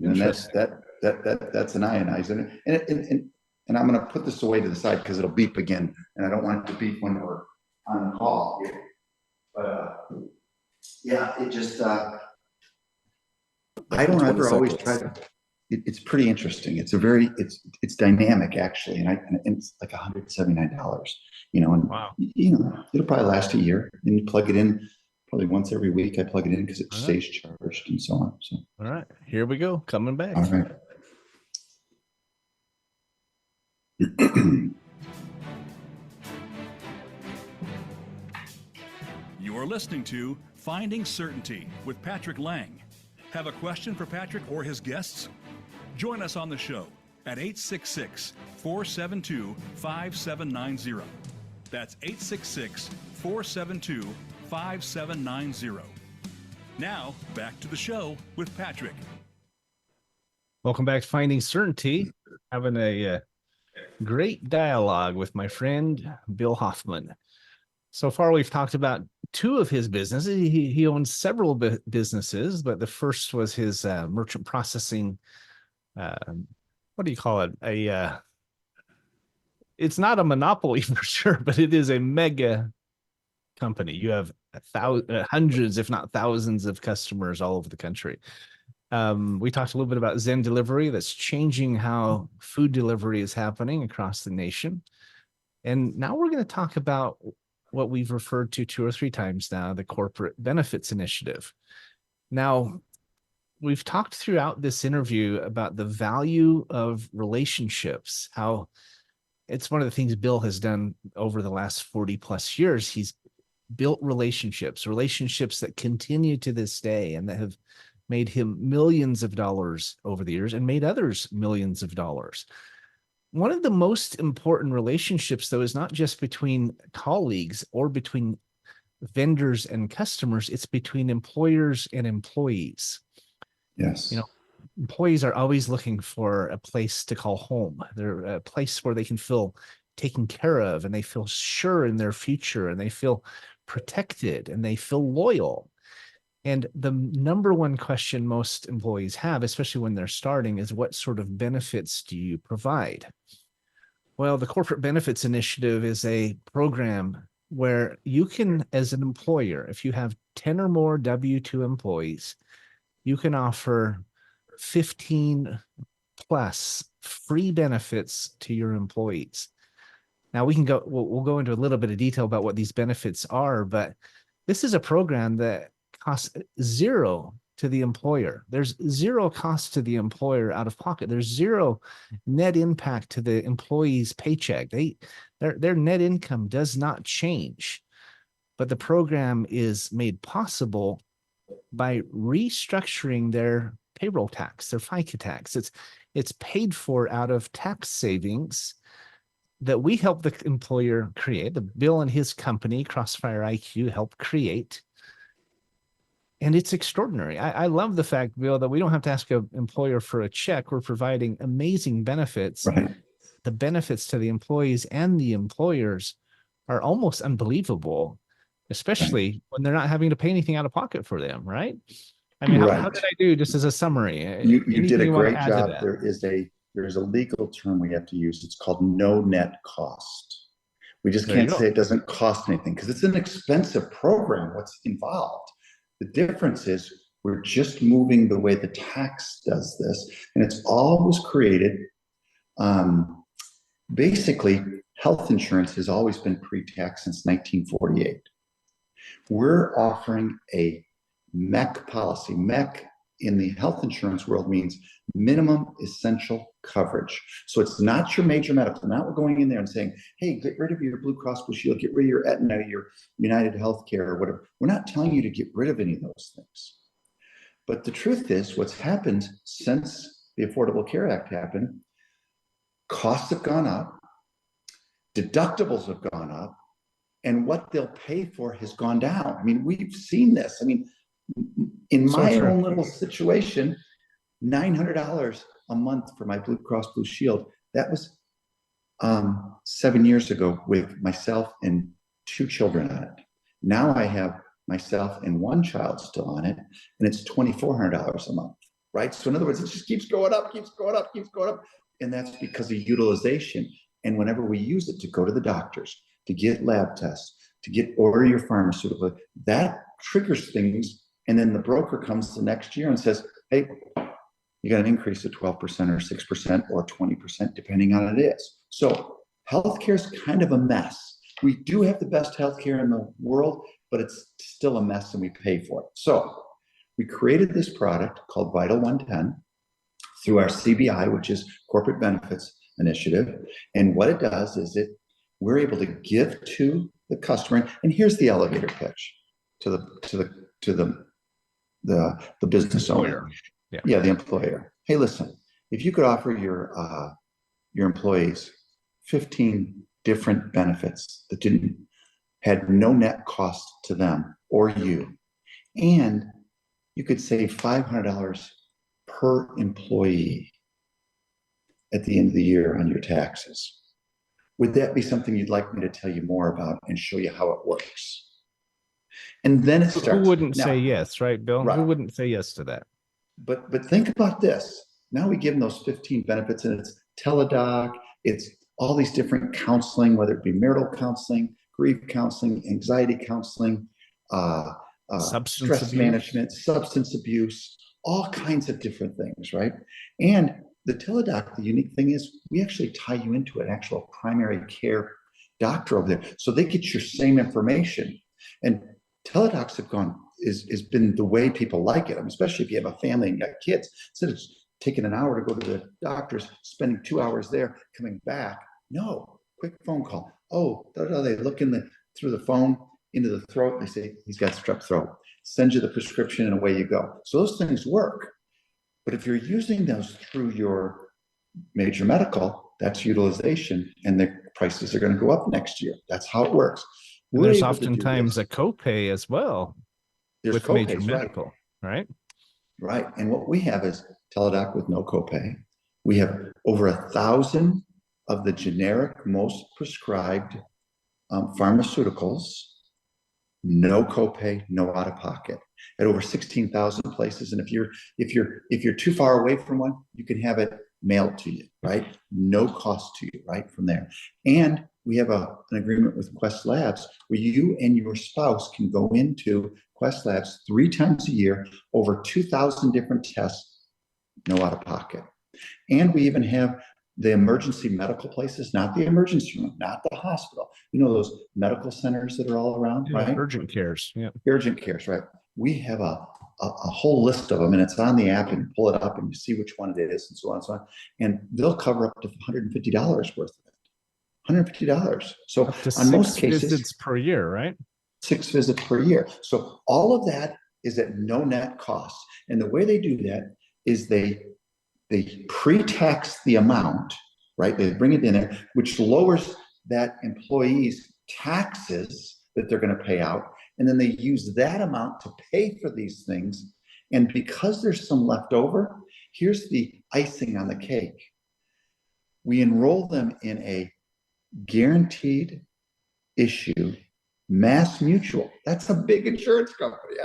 and that's an ionizer. And I'm going to put this away to the side because it'll beep again, and I don't want it to beep when we're on the call here. Yeah, it just, I don't ever always try to, it's pretty interesting. It's it's dynamic actually. And it's like $179, and Wow. it'll probably last a year, and you plug it in probably once every week. I plug it in because it stays charged and so on. So, all right, here we go. Coming back. all right. You're listening to Finding Certainty with Patrick Laing. Have a question for Patrick or his guests? Join us on the show at 866-472-5790. That's 866-472-5790. Now, back to the show with Patrick. Welcome back to Finding Certainty. Having a great dialogue with my friend, Bill Hoffman. So far, we've talked about two of his businesses. He owns several businesses, but the first was his merchant processing. What do you call it? It's not a monopoly for sure, but it is a mega company. You have hundreds, if not thousands, of customers all over the country. We talked a little bit about Zen Delivery. That's changing how food delivery is happening across the nation. And now we're going to talk about what we've referred to 2 or 3 times now, the corporate benefits initiative. Now, we've talked throughout this interview about the value of relationships, how it's one of the things Bill has done over the last 40 plus years. He's built relationships that continue to this day and that have made him millions of dollars over the years and made others millions of dollars. One of the most important relationships, though, is not just between colleagues or between vendors and customers. It's between employers and employees. Yes. Employees are always looking for a place to call home. They're a place where they can feel taken care of, and they feel sure in their future, and they feel protected, and they feel loyal. And the number one question most employees have, especially when they're starting, is what sort of benefits do you provide? Well, the Corporate Benefits Initiative is a program where you can, as an employer, if you have 10 or more W-2 employees, you can offer 15 plus free benefits to your employees. Now we'll go into a little bit of detail about what these benefits are, but this is a program that costs zero to the employer. There's zero cost to the employer out of pocket. There's zero net impact to the employee's paycheck. Their net income does not change, but the program is made possible by restructuring their payroll tax, their FICA tax. It's paid for out of tax savings that we help the employer create. The Bill and his company, Crossfire IQ, help create. And it's extraordinary. I love the fact, Bill, that we don't have to ask an employer for a check. We're providing amazing benefits. Right. The benefits to the employees and the employers are almost unbelievable, especially when they're not having to pay anything out of pocket for them, right? I mean, how did I do, just as a summary? You did a great job. There's a legal term we have to use. It's called no net cost. We just can't say it doesn't cost anything because it's an expensive program. What's involved? The difference is we're just moving the way the tax does this, and it's always created. Basically, health insurance has always been pre-tax since 1948. We're offering a MEC policy. MEC in the health insurance world means minimum essential coverage. So it's not your major medical. Now we're going in there and saying, hey, get rid of your Blue Cross Blue Shield, get rid of your Aetna, your United Healthcare, or whatever. We're not telling you to get rid of any of those things. But the truth is, what's happened since the Affordable Care Act happened, costs have gone up, deductibles have gone up, and what they'll pay for has gone down. I mean, we've seen this. I mean, in my own little situation, $900 a month for my Blue Cross Blue Shield. That was 7 years ago with myself and 2 children on it. Now I have myself and 1 child still on it, and it's $2,400 a month, right? So in other words, it just keeps going up, keeps going up, keeps going up. And that's because of utilization. And whenever we use it to go to the doctors, to get lab tests, to order your pharmaceutical. That triggers things. And then the broker comes the next year and says, hey, you got an increase of 12% or 6% or 20%, depending on what it is. So healthcare is kind of a mess. We do have the best healthcare in the world, but it's still a mess and we pay for it. So we created this product called Vital 110 through our CBI, which is Corporate Benefits Initiative. And what it does is we're able to give to the customer. And here's the elevator pitch to the business owner. Yeah, the employer. Hey, listen, if you could offer your employees 15 different benefits that had no net cost to them or you, and you could save $500 per employee at the end of the year on your taxes. Would that be something you'd like me to tell you more about and show you how it works? And then it starts. Who wouldn't say yes, right, Bill? Right. Who wouldn't say yes to that? But think about this. Now we give them those 15 benefits, and it's teledoc, it's all these different counseling, whether it be marital counseling, grief counseling, anxiety counseling, stress management, substance abuse, all kinds of different things, right? And the teledoc, the unique thing is we actually tie you into an actual primary care doctor over there. So they get your same information. And teledocs have has been the way people like it. I mean, especially if you have a family and you got kids, instead of taking an hour to go to the doctor's, spending 2 hours there, coming back. No, quick phone call. Oh, they look through the phone into the throat. They say he's got strep throat. Send you the prescription and away you go. So those things work. But if you're using those through your major medical, that's utilization, and the prices are going to go up next year. That's how it works. And there's oftentimes a copay as well. There's with co-pays, major medical, right? Right. And what we have is teledoc with no copay. We have over 1,000 of the generic, most prescribed pharmaceuticals, no copay, no out of pocket, at over 16,000 places. And if you're too far away from one, you can have it mailed to you, right? No cost to you, right, from there. And we have an agreement with Quest Labs where you and your spouse can go into Quest Labs 3 times a year, over 2,000 different tests, no out of pocket. And we even have the emergency medical places, not the emergency room, not the hospital. You know, those medical centers that are all around, right? Urgent cares, yeah. Urgent cares, right? We have a whole list of them, and it's on the app, and you pull it up and you see which one it is, and so on and so on. And they'll cover up to $150 worth of it. $150. So on most cases, visits per year, right? 6 visits per year. So all of that is at no net cost. And the way they do that is they pre-tax the amount, right? They bring it in there, which lowers that employee's taxes that they're going to pay out. And then they use that amount to pay for these things. And because there's some left over, here's the icing on the cake. We enroll them in a guaranteed issue Mass Mutual. That's a big insurance company.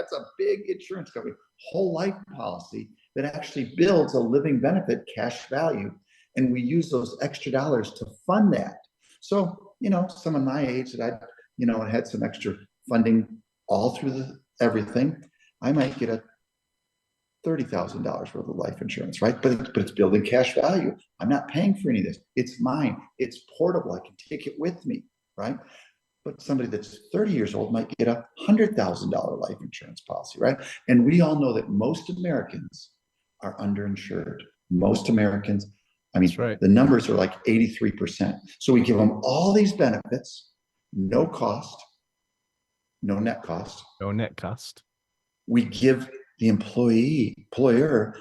Whole life policy that actually builds a living benefit cash value. And we use those extra dollars to fund that. So, some of my age that had some extra funding all through everything, I might get a $30,000 worth of life insurance, right? But it's building cash value. I'm not paying for any of this. It's mine. It's portable. I can take it with me, right? But somebody that's 30 years old might get a $100,000 life insurance policy, right? And we all know that most Americans are underinsured. Most Americans, right. The numbers are like 83%. So we give them all these benefits, no cost, no net cost. No net cost. We give the employer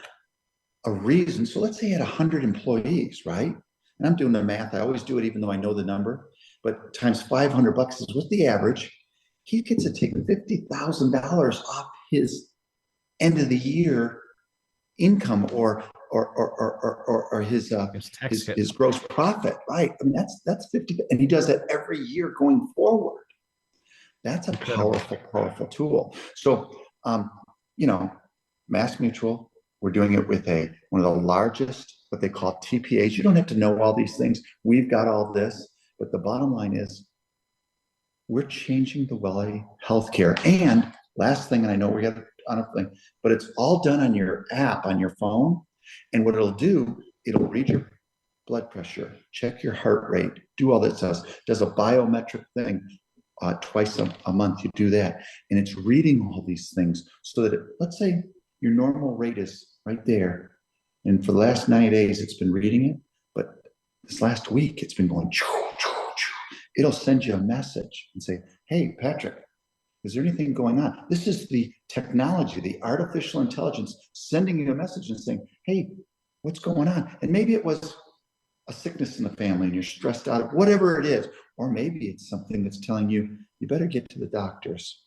a reason. So let's say you had 100 employees, right? And I'm doing the math. I always do it, even though I know the number. But times $500 is what the average. He gets to take $50,000 off his end of the year income or his gross profit, right? I mean, that's 50, and he does that every year going forward. That's a powerful tool. So, Mass Mutual, we're doing it with one of the largest, what they call TPAs. You don't have to know all these things. We've got all this, but the bottom line is we're changing the way healthcare. And last thing, and I know we got on a thing, but it's all done on your app on your phone. And what it'll do, it'll read your blood pressure, check your heart rate, do all that stuff. Does a biometric thing twice a month. You do that, and it's reading all these things so that let's say your normal rate is right there, and for the last 90 days it's been reading it, but this last week it's been going. It'll send you a message and say, "Hey, Patrick, is there anything going on?" This is the technology, the artificial intelligence sending you a message and saying, "Hey, what's going on?" And maybe it was a sickness in the family and you're stressed out, whatever it is. Or maybe it's something that's telling you, you better get to the doctors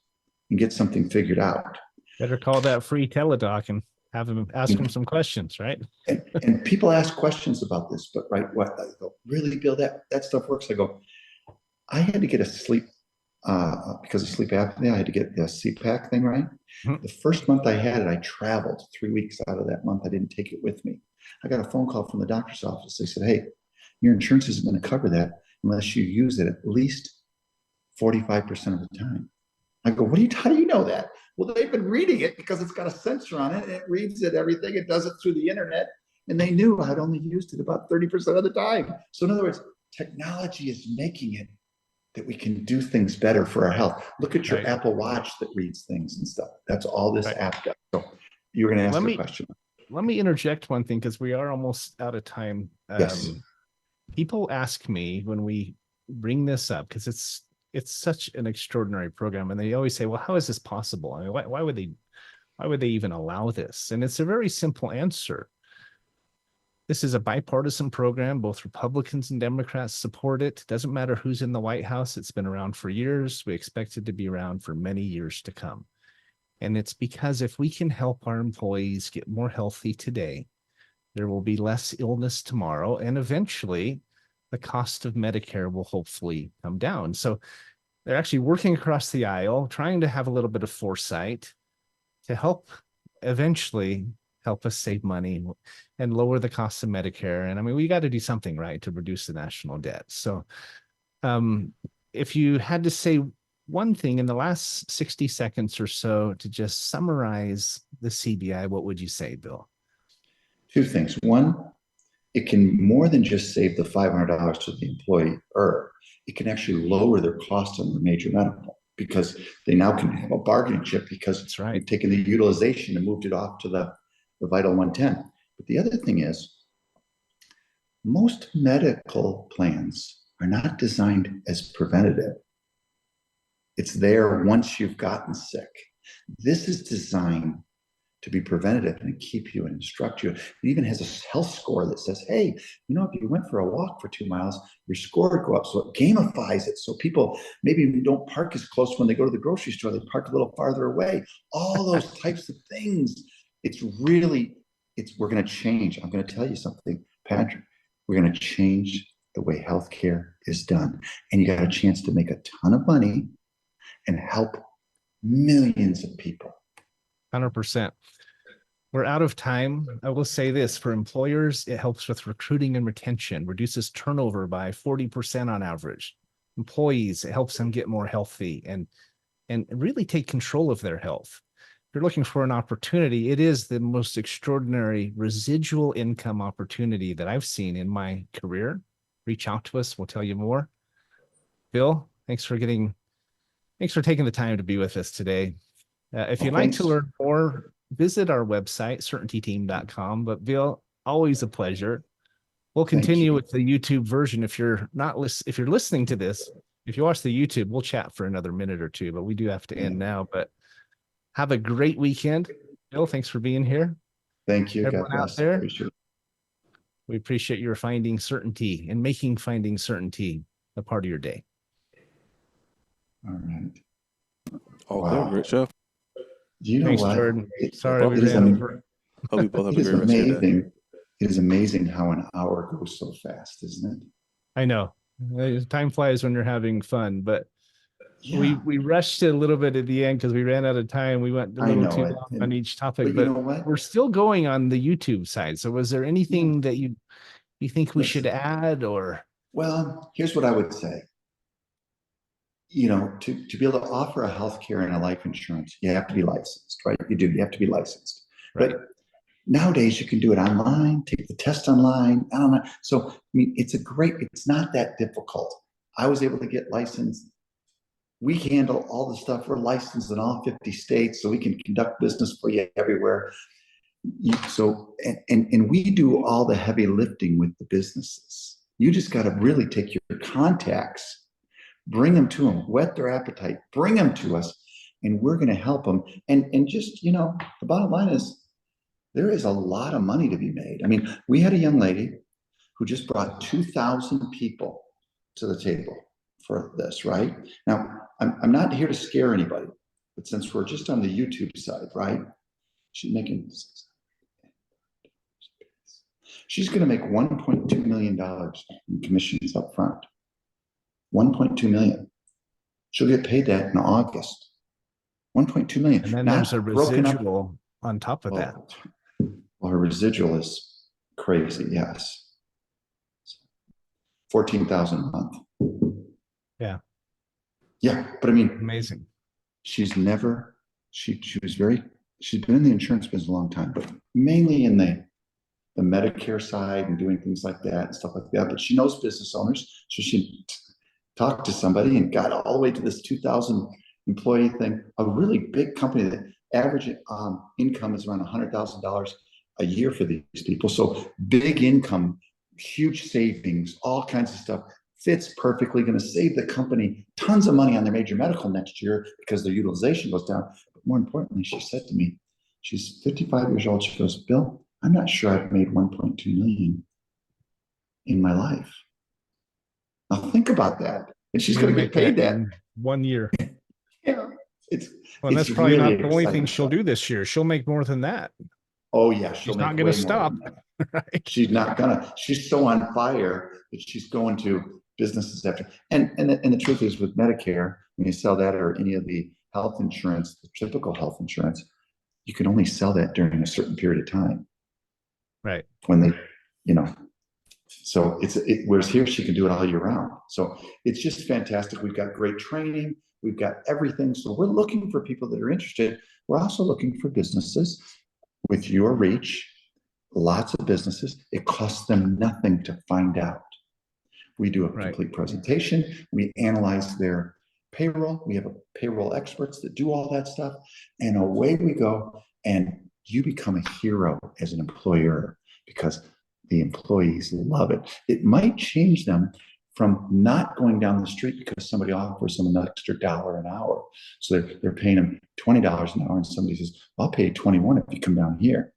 and get something figured out. Better call that free teledoc and have them ask them some questions, right? And people ask questions about this, but what I go, really, Bill, that stuff works. I go, I had to get a sleep, because of sleep apnea, I had to get the CPAC thing, right? Mm-hmm. The first month I had it, I traveled 3 weeks out of that month. I didn't take it with me. I got a phone call from the doctor's office. They said, "Hey, your insurance isn't going to cover that unless you use it at least 45% of the time." I go, how do you know that? Well, they've been reading it because it's got a sensor on it and it reads it, everything. It does it through the internet. And they knew I'd only used it about 30% of the time. So in other words, technology is making it that we can do things better for our health. Look at your Apple Watch that reads things and stuff. That's all this app does. So you were going to ask a question. Let me interject one thing because we are almost out of time. Yes. People ask me when we bring this up, because it's such an extraordinary program, and they always say, "Well, how is this possible? I mean, why would they even allow this?" And it's a very simple answer. This is a bipartisan program. Both Republicans and Democrats support it. Doesn't matter who's in the White House. It's been around for years. We expect it to be around for many years to come. And it's because if we can help our employees get more healthy today, there will be less illness tomorrow, and eventually the cost of Medicare will hopefully come down. So they're actually working across the aisle, trying to have a little bit of foresight to help eventually help us save money and lower the cost of Medicare. And I mean, we got to do something, right, to reduce the national debt. So if you had to say one thing in the last 60 seconds or so to just summarize the CBI, what would you say, Bill? Two things. One, it can more than just save the $500 to the employer. It can actually lower their cost on the major medical, because they now can have a bargaining chip, because that's right. We've taken the utilization and moved it off to the Vital 110. But the other thing is, most medical plans are not designed as preventative. It's there once you've gotten sick. This is designed to be preventative and keep you and instruct you. It even has a health score that says, hey, you know, if you went for a walk for 2 miles, your score would go up. So it gamifies it. So people maybe don't park as close when they go to the grocery store. They park a little farther away. All those types of things. We're going to change. I'm going to tell you something, Patrick. We're going to change the way healthcare is done. And you got a chance to make a ton of money and help millions of people. 100%. We're out of time. I will say this, for employers, it helps with recruiting and retention, reduces turnover by 40% on average. Employees, it helps them get more healthy and really take control of their health. If you're looking for an opportunity, it is the most extraordinary residual income opportunity that I've seen in my career. Reach out to us. We'll tell you more. Bill, thanks for taking the time to be with us today. If you'd like to learn more, visit our website, certaintyteam.com. But Bill, always a pleasure. We'll continue with the YouTube version. If you're listening to this, if you watch the YouTube, we'll chat for another minute or two, but we do have to end now. But have a great weekend. Bill, thanks for being here. Thank you. Everyone out there, we appreciate your finding certainty and making finding certainty a part of your day. All right. Wow. Great show. Do you know Thanks, what? Jordan. Sorry we ran over. Hope you both have a great rest of your day. It is amazing how an hour goes so fast, isn't it? I know. Time flies when you're having fun, but we rushed it a little bit at the end because we ran out of time. We went a little too long on each topic, but you know what? We're still going on the YouTube side. So was there anything that you think we should add, or? Well, here's what I would say. to be able to offer a healthcare and a life insurance, you have to be licensed, right? You have to be licensed. Right. But nowadays you can do it online, take the test online. I don't know. So, I mean, it's not that difficult. I was able to get licensed. We handle all the stuff. We're licensed in all 50 states, so we can conduct business for you everywhere. And we do all the heavy lifting with the businesses. You just got to really take your contacts, bring them to them, whet their appetite, bring them to us, and we're going to help them. And just, the bottom line is there is a lot of money to be made. I mean, we had a young lady who just brought 2,000 people to the table for this, right? Now, I'm not here to scare anybody, but since we're just on the YouTube side, right? She's going to make $1.2 million in commissions up front. 1.2 million. She'll get paid that in August. 1.2 million. And then there's a residual on top of that. Well, her residual is crazy, yes. 14,000 a month. Yeah. Yeah, but I mean, amazing. She's been in the insurance business a long time, but mainly in the Medicare side and doing things like that and stuff like that. But she knows business owners, so she talked to somebody and got all the way to this 2,000 employee thing. A really big company that average income is around $100,000 a year for these people. So big income, huge savings, all kinds of stuff. Fits perfectly, going to save the company tons of money on their major medical next year because their utilization goes down. But more importantly, she said to me, she's 55 years old. She goes, Bill, I'm not sure I've made 1.2 million in my life. Now think about that. And she's going to get paid that in 1 year. Yeah. That's probably really not the only thing she'll do this year. She'll make more than that. Oh yeah. She's not going to stop. Right? She's not gonna, she's so on fire that she's going to businesses after. And the truth is with Medicare, when you sell that or any of the health insurance, the typical health insurance, you can only sell that during a certain period of time. Right. When they, so whereas here she can do it all year round. So it's just fantastic. We've got great training. We've got everything. So we're looking for people that are interested. We're also looking for businesses with your reach, lots of businesses. It costs them nothing to find out. We do a complete presentation. We analyze their payroll. We have payroll experts that do all that stuff. And away we go. And you become a hero as an employer because the employees love it. It might change them from not going down the street because somebody offers them an extra $1 an hour. So they're paying them $20 an hour and somebody says, I'll pay you 21 if you come down here.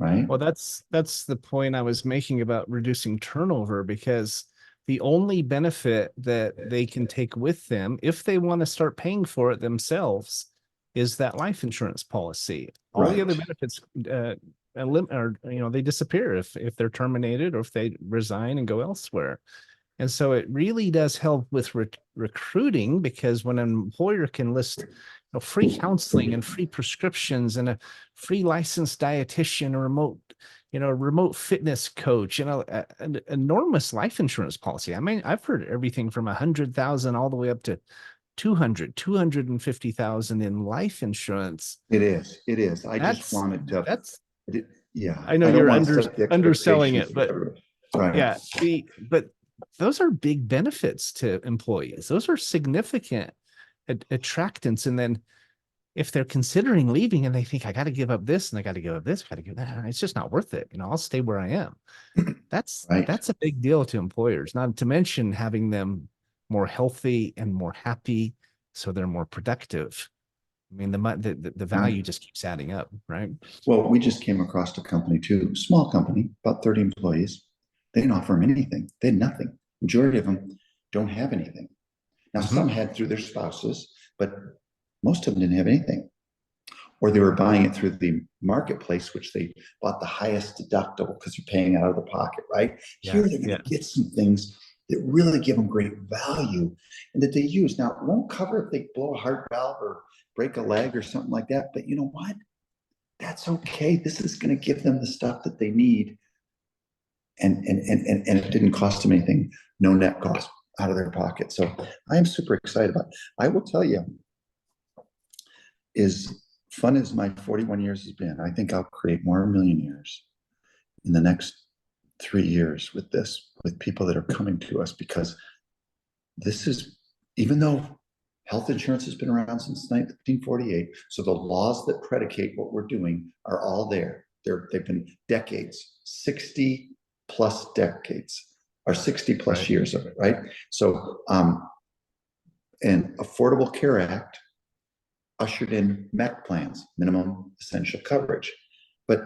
Right. Well, that's the point I was making about reducing turnover, because the only benefit that they can take with them if they want to start paying for it themselves is that life insurance policy. All the other benefits they disappear if they're terminated or if they resign and go elsewhere. And so it really does help with recruiting, because when an employer can list free counseling and free prescriptions and a free licensed dietitian, a remote fitness coach, an enormous life insurance policy. I mean, I've heard everything from 100,000 all the way up to 250,000 in life insurance. It is. I just wanted to. I know you're underselling it, but but those are big benefits to employees. Those are significant attractants. And then if they're considering leaving and they think, I got to give up this and I got to give up this, I got to give that, it's just not worth it. I'll stay where I am. That's a big deal to employers, not to mention having them more healthy and more happy, so they're more productive. I mean, the value just keeps adding up, right? Well, we just came across a company too, small company, about 30 employees. They didn't offer them anything. They had nothing. Majority of them don't have anything. Now, some had through their spouses, but most of them didn't have anything. Or they were buying it through the marketplace, which they bought the highest deductible because you're paying out of the pocket, right? Yeah, here they're going to get some things that really give them great value and that they use. Now, it won't cover if they blow a heart valve or break a leg or something like that. But you know what? That's okay. This is going to give them the stuff that they need. And it didn't cost them anything. No net cost. out of their pocket. So I am super excited about it. I will tell you, as fun as my 41 years has been, I think I'll create more millionaires in the next 3 years with this, with people that are coming to us, because this is, even though health insurance has been around since 1948, so the laws that predicate what we're doing are all there. They've been decades, 60 plus decades, or 60 plus years of it, right? So, and Affordable Care Act ushered in MEC plans, minimum essential coverage, but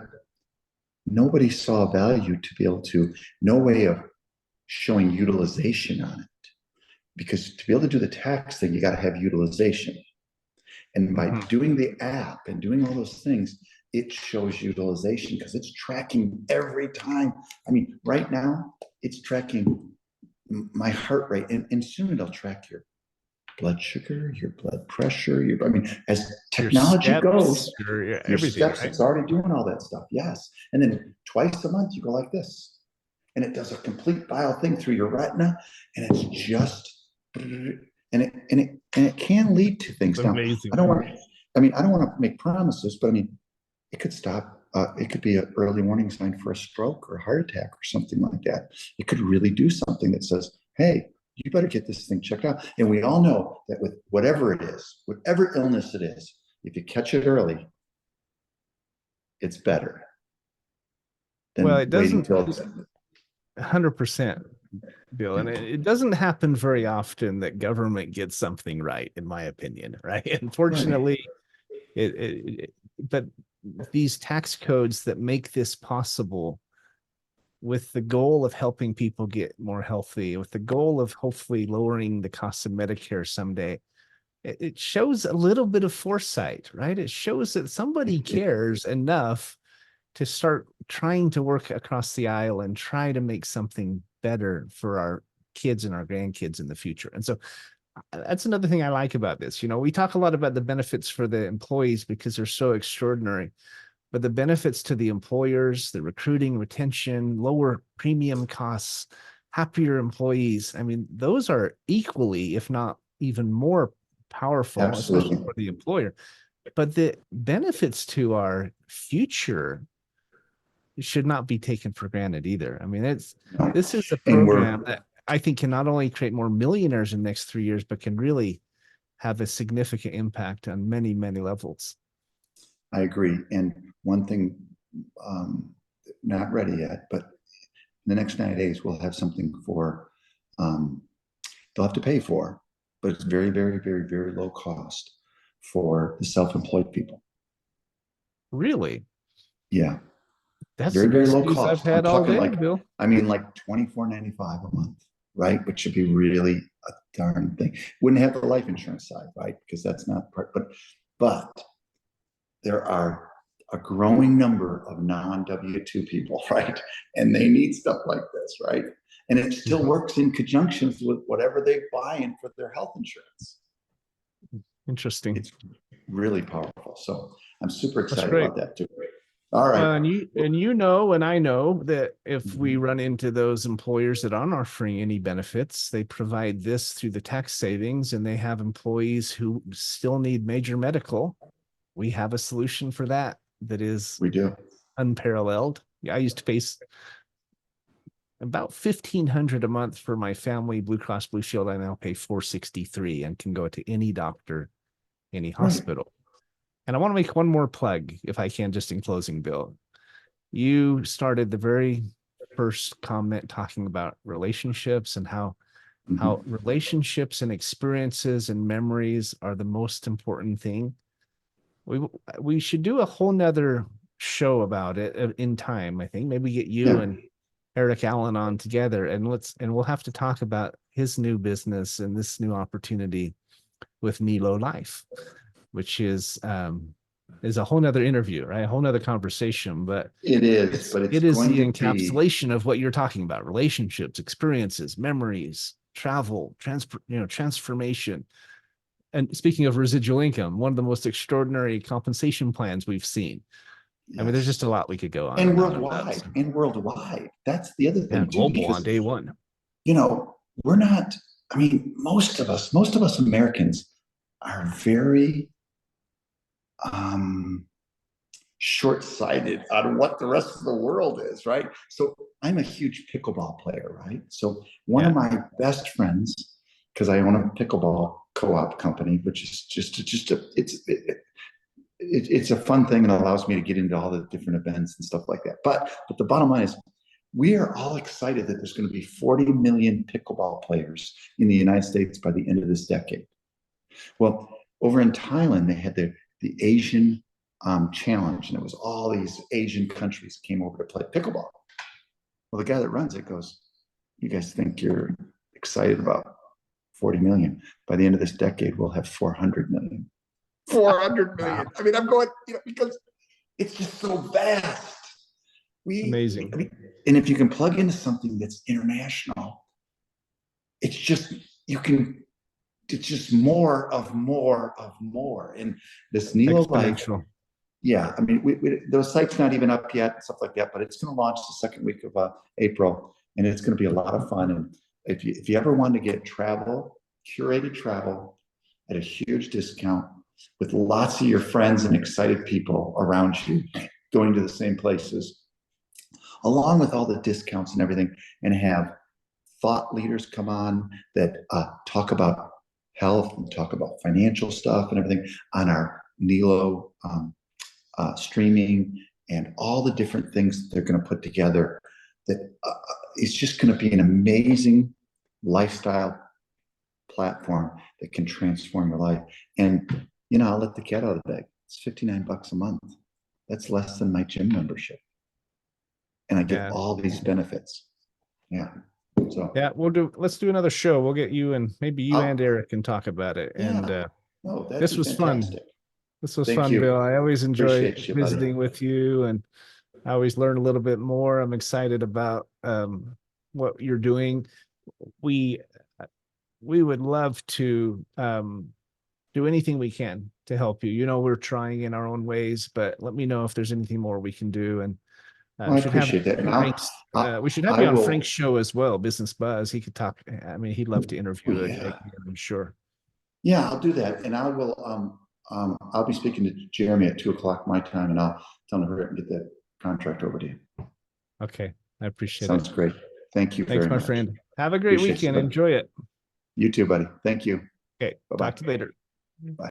nobody saw value to be able to, no way of showing utilization on it. Because to be able to do the tax thing, you got to have utilization. And by doing the app and doing all those things, it shows utilization because it's tracking every time. I mean, right now, it's tracking my heart rate, and soon it'll track your blood sugar, your blood pressure. I mean, as technology goes, your steps, right? It's already doing all that stuff. Yes. And then twice a month, you go like this, and it does a complete bile thing through your retina, and it's just, and it can lead to things. Now, I don't want to make promises, but I mean, it could stop. It could be an early warning sign for a stroke or a heart attack or something like that. It could really do something that says, hey, you better get this thing checked out. And we all know that with whatever it is, whatever illness it is, if you catch it early, it's better than well, it doesn't, waiting till 100%, Bill. And it doesn't happen very often that government gets something right, in my opinion, right? Unfortunately, but these tax codes that make this possible, with the goal of helping people get more healthy, with the goal of hopefully lowering the cost of Medicare someday, it shows a little bit of foresight, right? It shows that somebody cares enough to start trying to work across the aisle and try to make something better for our kids and our grandkids in the future. And so that's another thing I like about this. You know, we talk a lot about the benefits for the employees because they're so extraordinary, but the benefits to the employers, the recruiting, retention, lower premium costs, happier employees, I mean, those are equally, if not even more powerful, especially for the employer. But the benefits to our future should not be taken for granted either. I mean, this is a program that I think can not only create more millionaires in the next 3 years, but can really have a significant impact on many, many levels. I agree. And one thing, not ready yet, but in the next 90 days, we'll have something for, they'll have to pay for, but it's very, very, very, very low cost for the self-employed people. Really? Yeah. That's very, very low cost. cost. I've had all day, like, Bill. I mean, like $24.95 a month, right? Which should be really a darn thing. Wouldn't have the life insurance side, right? Because that's not part, but there are a growing number of non-W-2 people, right? And they need stuff like this, right? And it still works in conjunction with whatever they buy in for their health insurance. Interesting. It's really powerful. So I'm super excited about that too. All right. And you know, and I know that if we run into those employers that aren't offering any benefits, they provide this through the tax savings, and they have employees who still need major medical. We have a solution for that is unparalleled. I used to pay about $1,500 a month for my family Blue Cross Blue Shield. I now pay $463 and can go to any doctor, any hospital. And I want to make one more plug, if I can, just in closing, Bill. You started the very first comment talking about relationships and how relationships and experiences and memories are the most important thing. We should do a whole nother show about it in time. I think maybe get you and Eric Allen on together, and we'll have to talk about his new business and this new opportunity with Nilo Life, which is a whole nother interview, right? A whole nother conversation, but it is the encapsulation of what you're talking about: relationships, experiences, memories, travel, transformation. And speaking of residual income, one of the most extraordinary compensation plans we've seen. Yes. I mean, there's just a lot we could go on. And worldwide. That's the other thing. And global on day one. You know, we're not I mean, most of us Americans are very short-sighted on what the rest of the world is, right? So I'm a huge pickleball player, right? So one of my best friends, because I own a pickleball co-op company, which is it's a fun thing and allows me to get into all the different events and stuff like that. But the bottom line is, we are all excited that there's going to be 40 million pickleball players in the United States by the end of this decade. Well, over in Thailand, they had the Asian challenge, and it was all these Asian countries came over to play pickleball. Well, the guy that runs it goes, "You guys think you're excited about 40 million? By the end of this decade, we'll have 400 million." 400 million. I mean, I'm going, because it's just so vast. Amazing. I mean, and if you can plug into something that's international, it's just more of more of more. And this Nilo Life, yeah, I mean, the site's not even up yet and stuff like that, but it's going to launch the second week of April, and it's going to be a lot of fun. And if you ever want to get curated travel at a huge discount with lots of your friends and excited people around you going to the same places, along with all the discounts and everything, and have thought leaders come on that talk about health and talk about financial stuff and everything on our Nilo streaming, and all the different things that they're going to put together, that it's just going to be an amazing lifestyle platform that can transform your life. And I'll let the cat out of the bag. It's $59 a month. That's less than my gym membership, and I get all these benefits. Yeah. So let's do another show. We'll get you, and maybe you and Eric can talk about it. And this was fantastic. Fun. This was fun, Bill. I always enjoy visiting with you, and I always learn a little bit more. I'm excited about what you're doing. We would love to do anything we can to help you. We're trying in our own ways, but let me know if there's anything more we can do. And I appreciate that. We should have you on Frank's show as well, Business Buzz. He could talk. I mean, he'd love to interview again, I'm sure. Yeah, I'll do that. And I will, I'll be speaking to Jeremy at 2:00 my time, and I'll tell him to hurry up and get that contract over to you. Okay. I appreciate it. Sounds great. Thank you very much. Thanks, my friend. Have a great weekend. Enjoy it. You too, buddy. Thank you. Okay. Bye-bye. Talk to you later. Bye.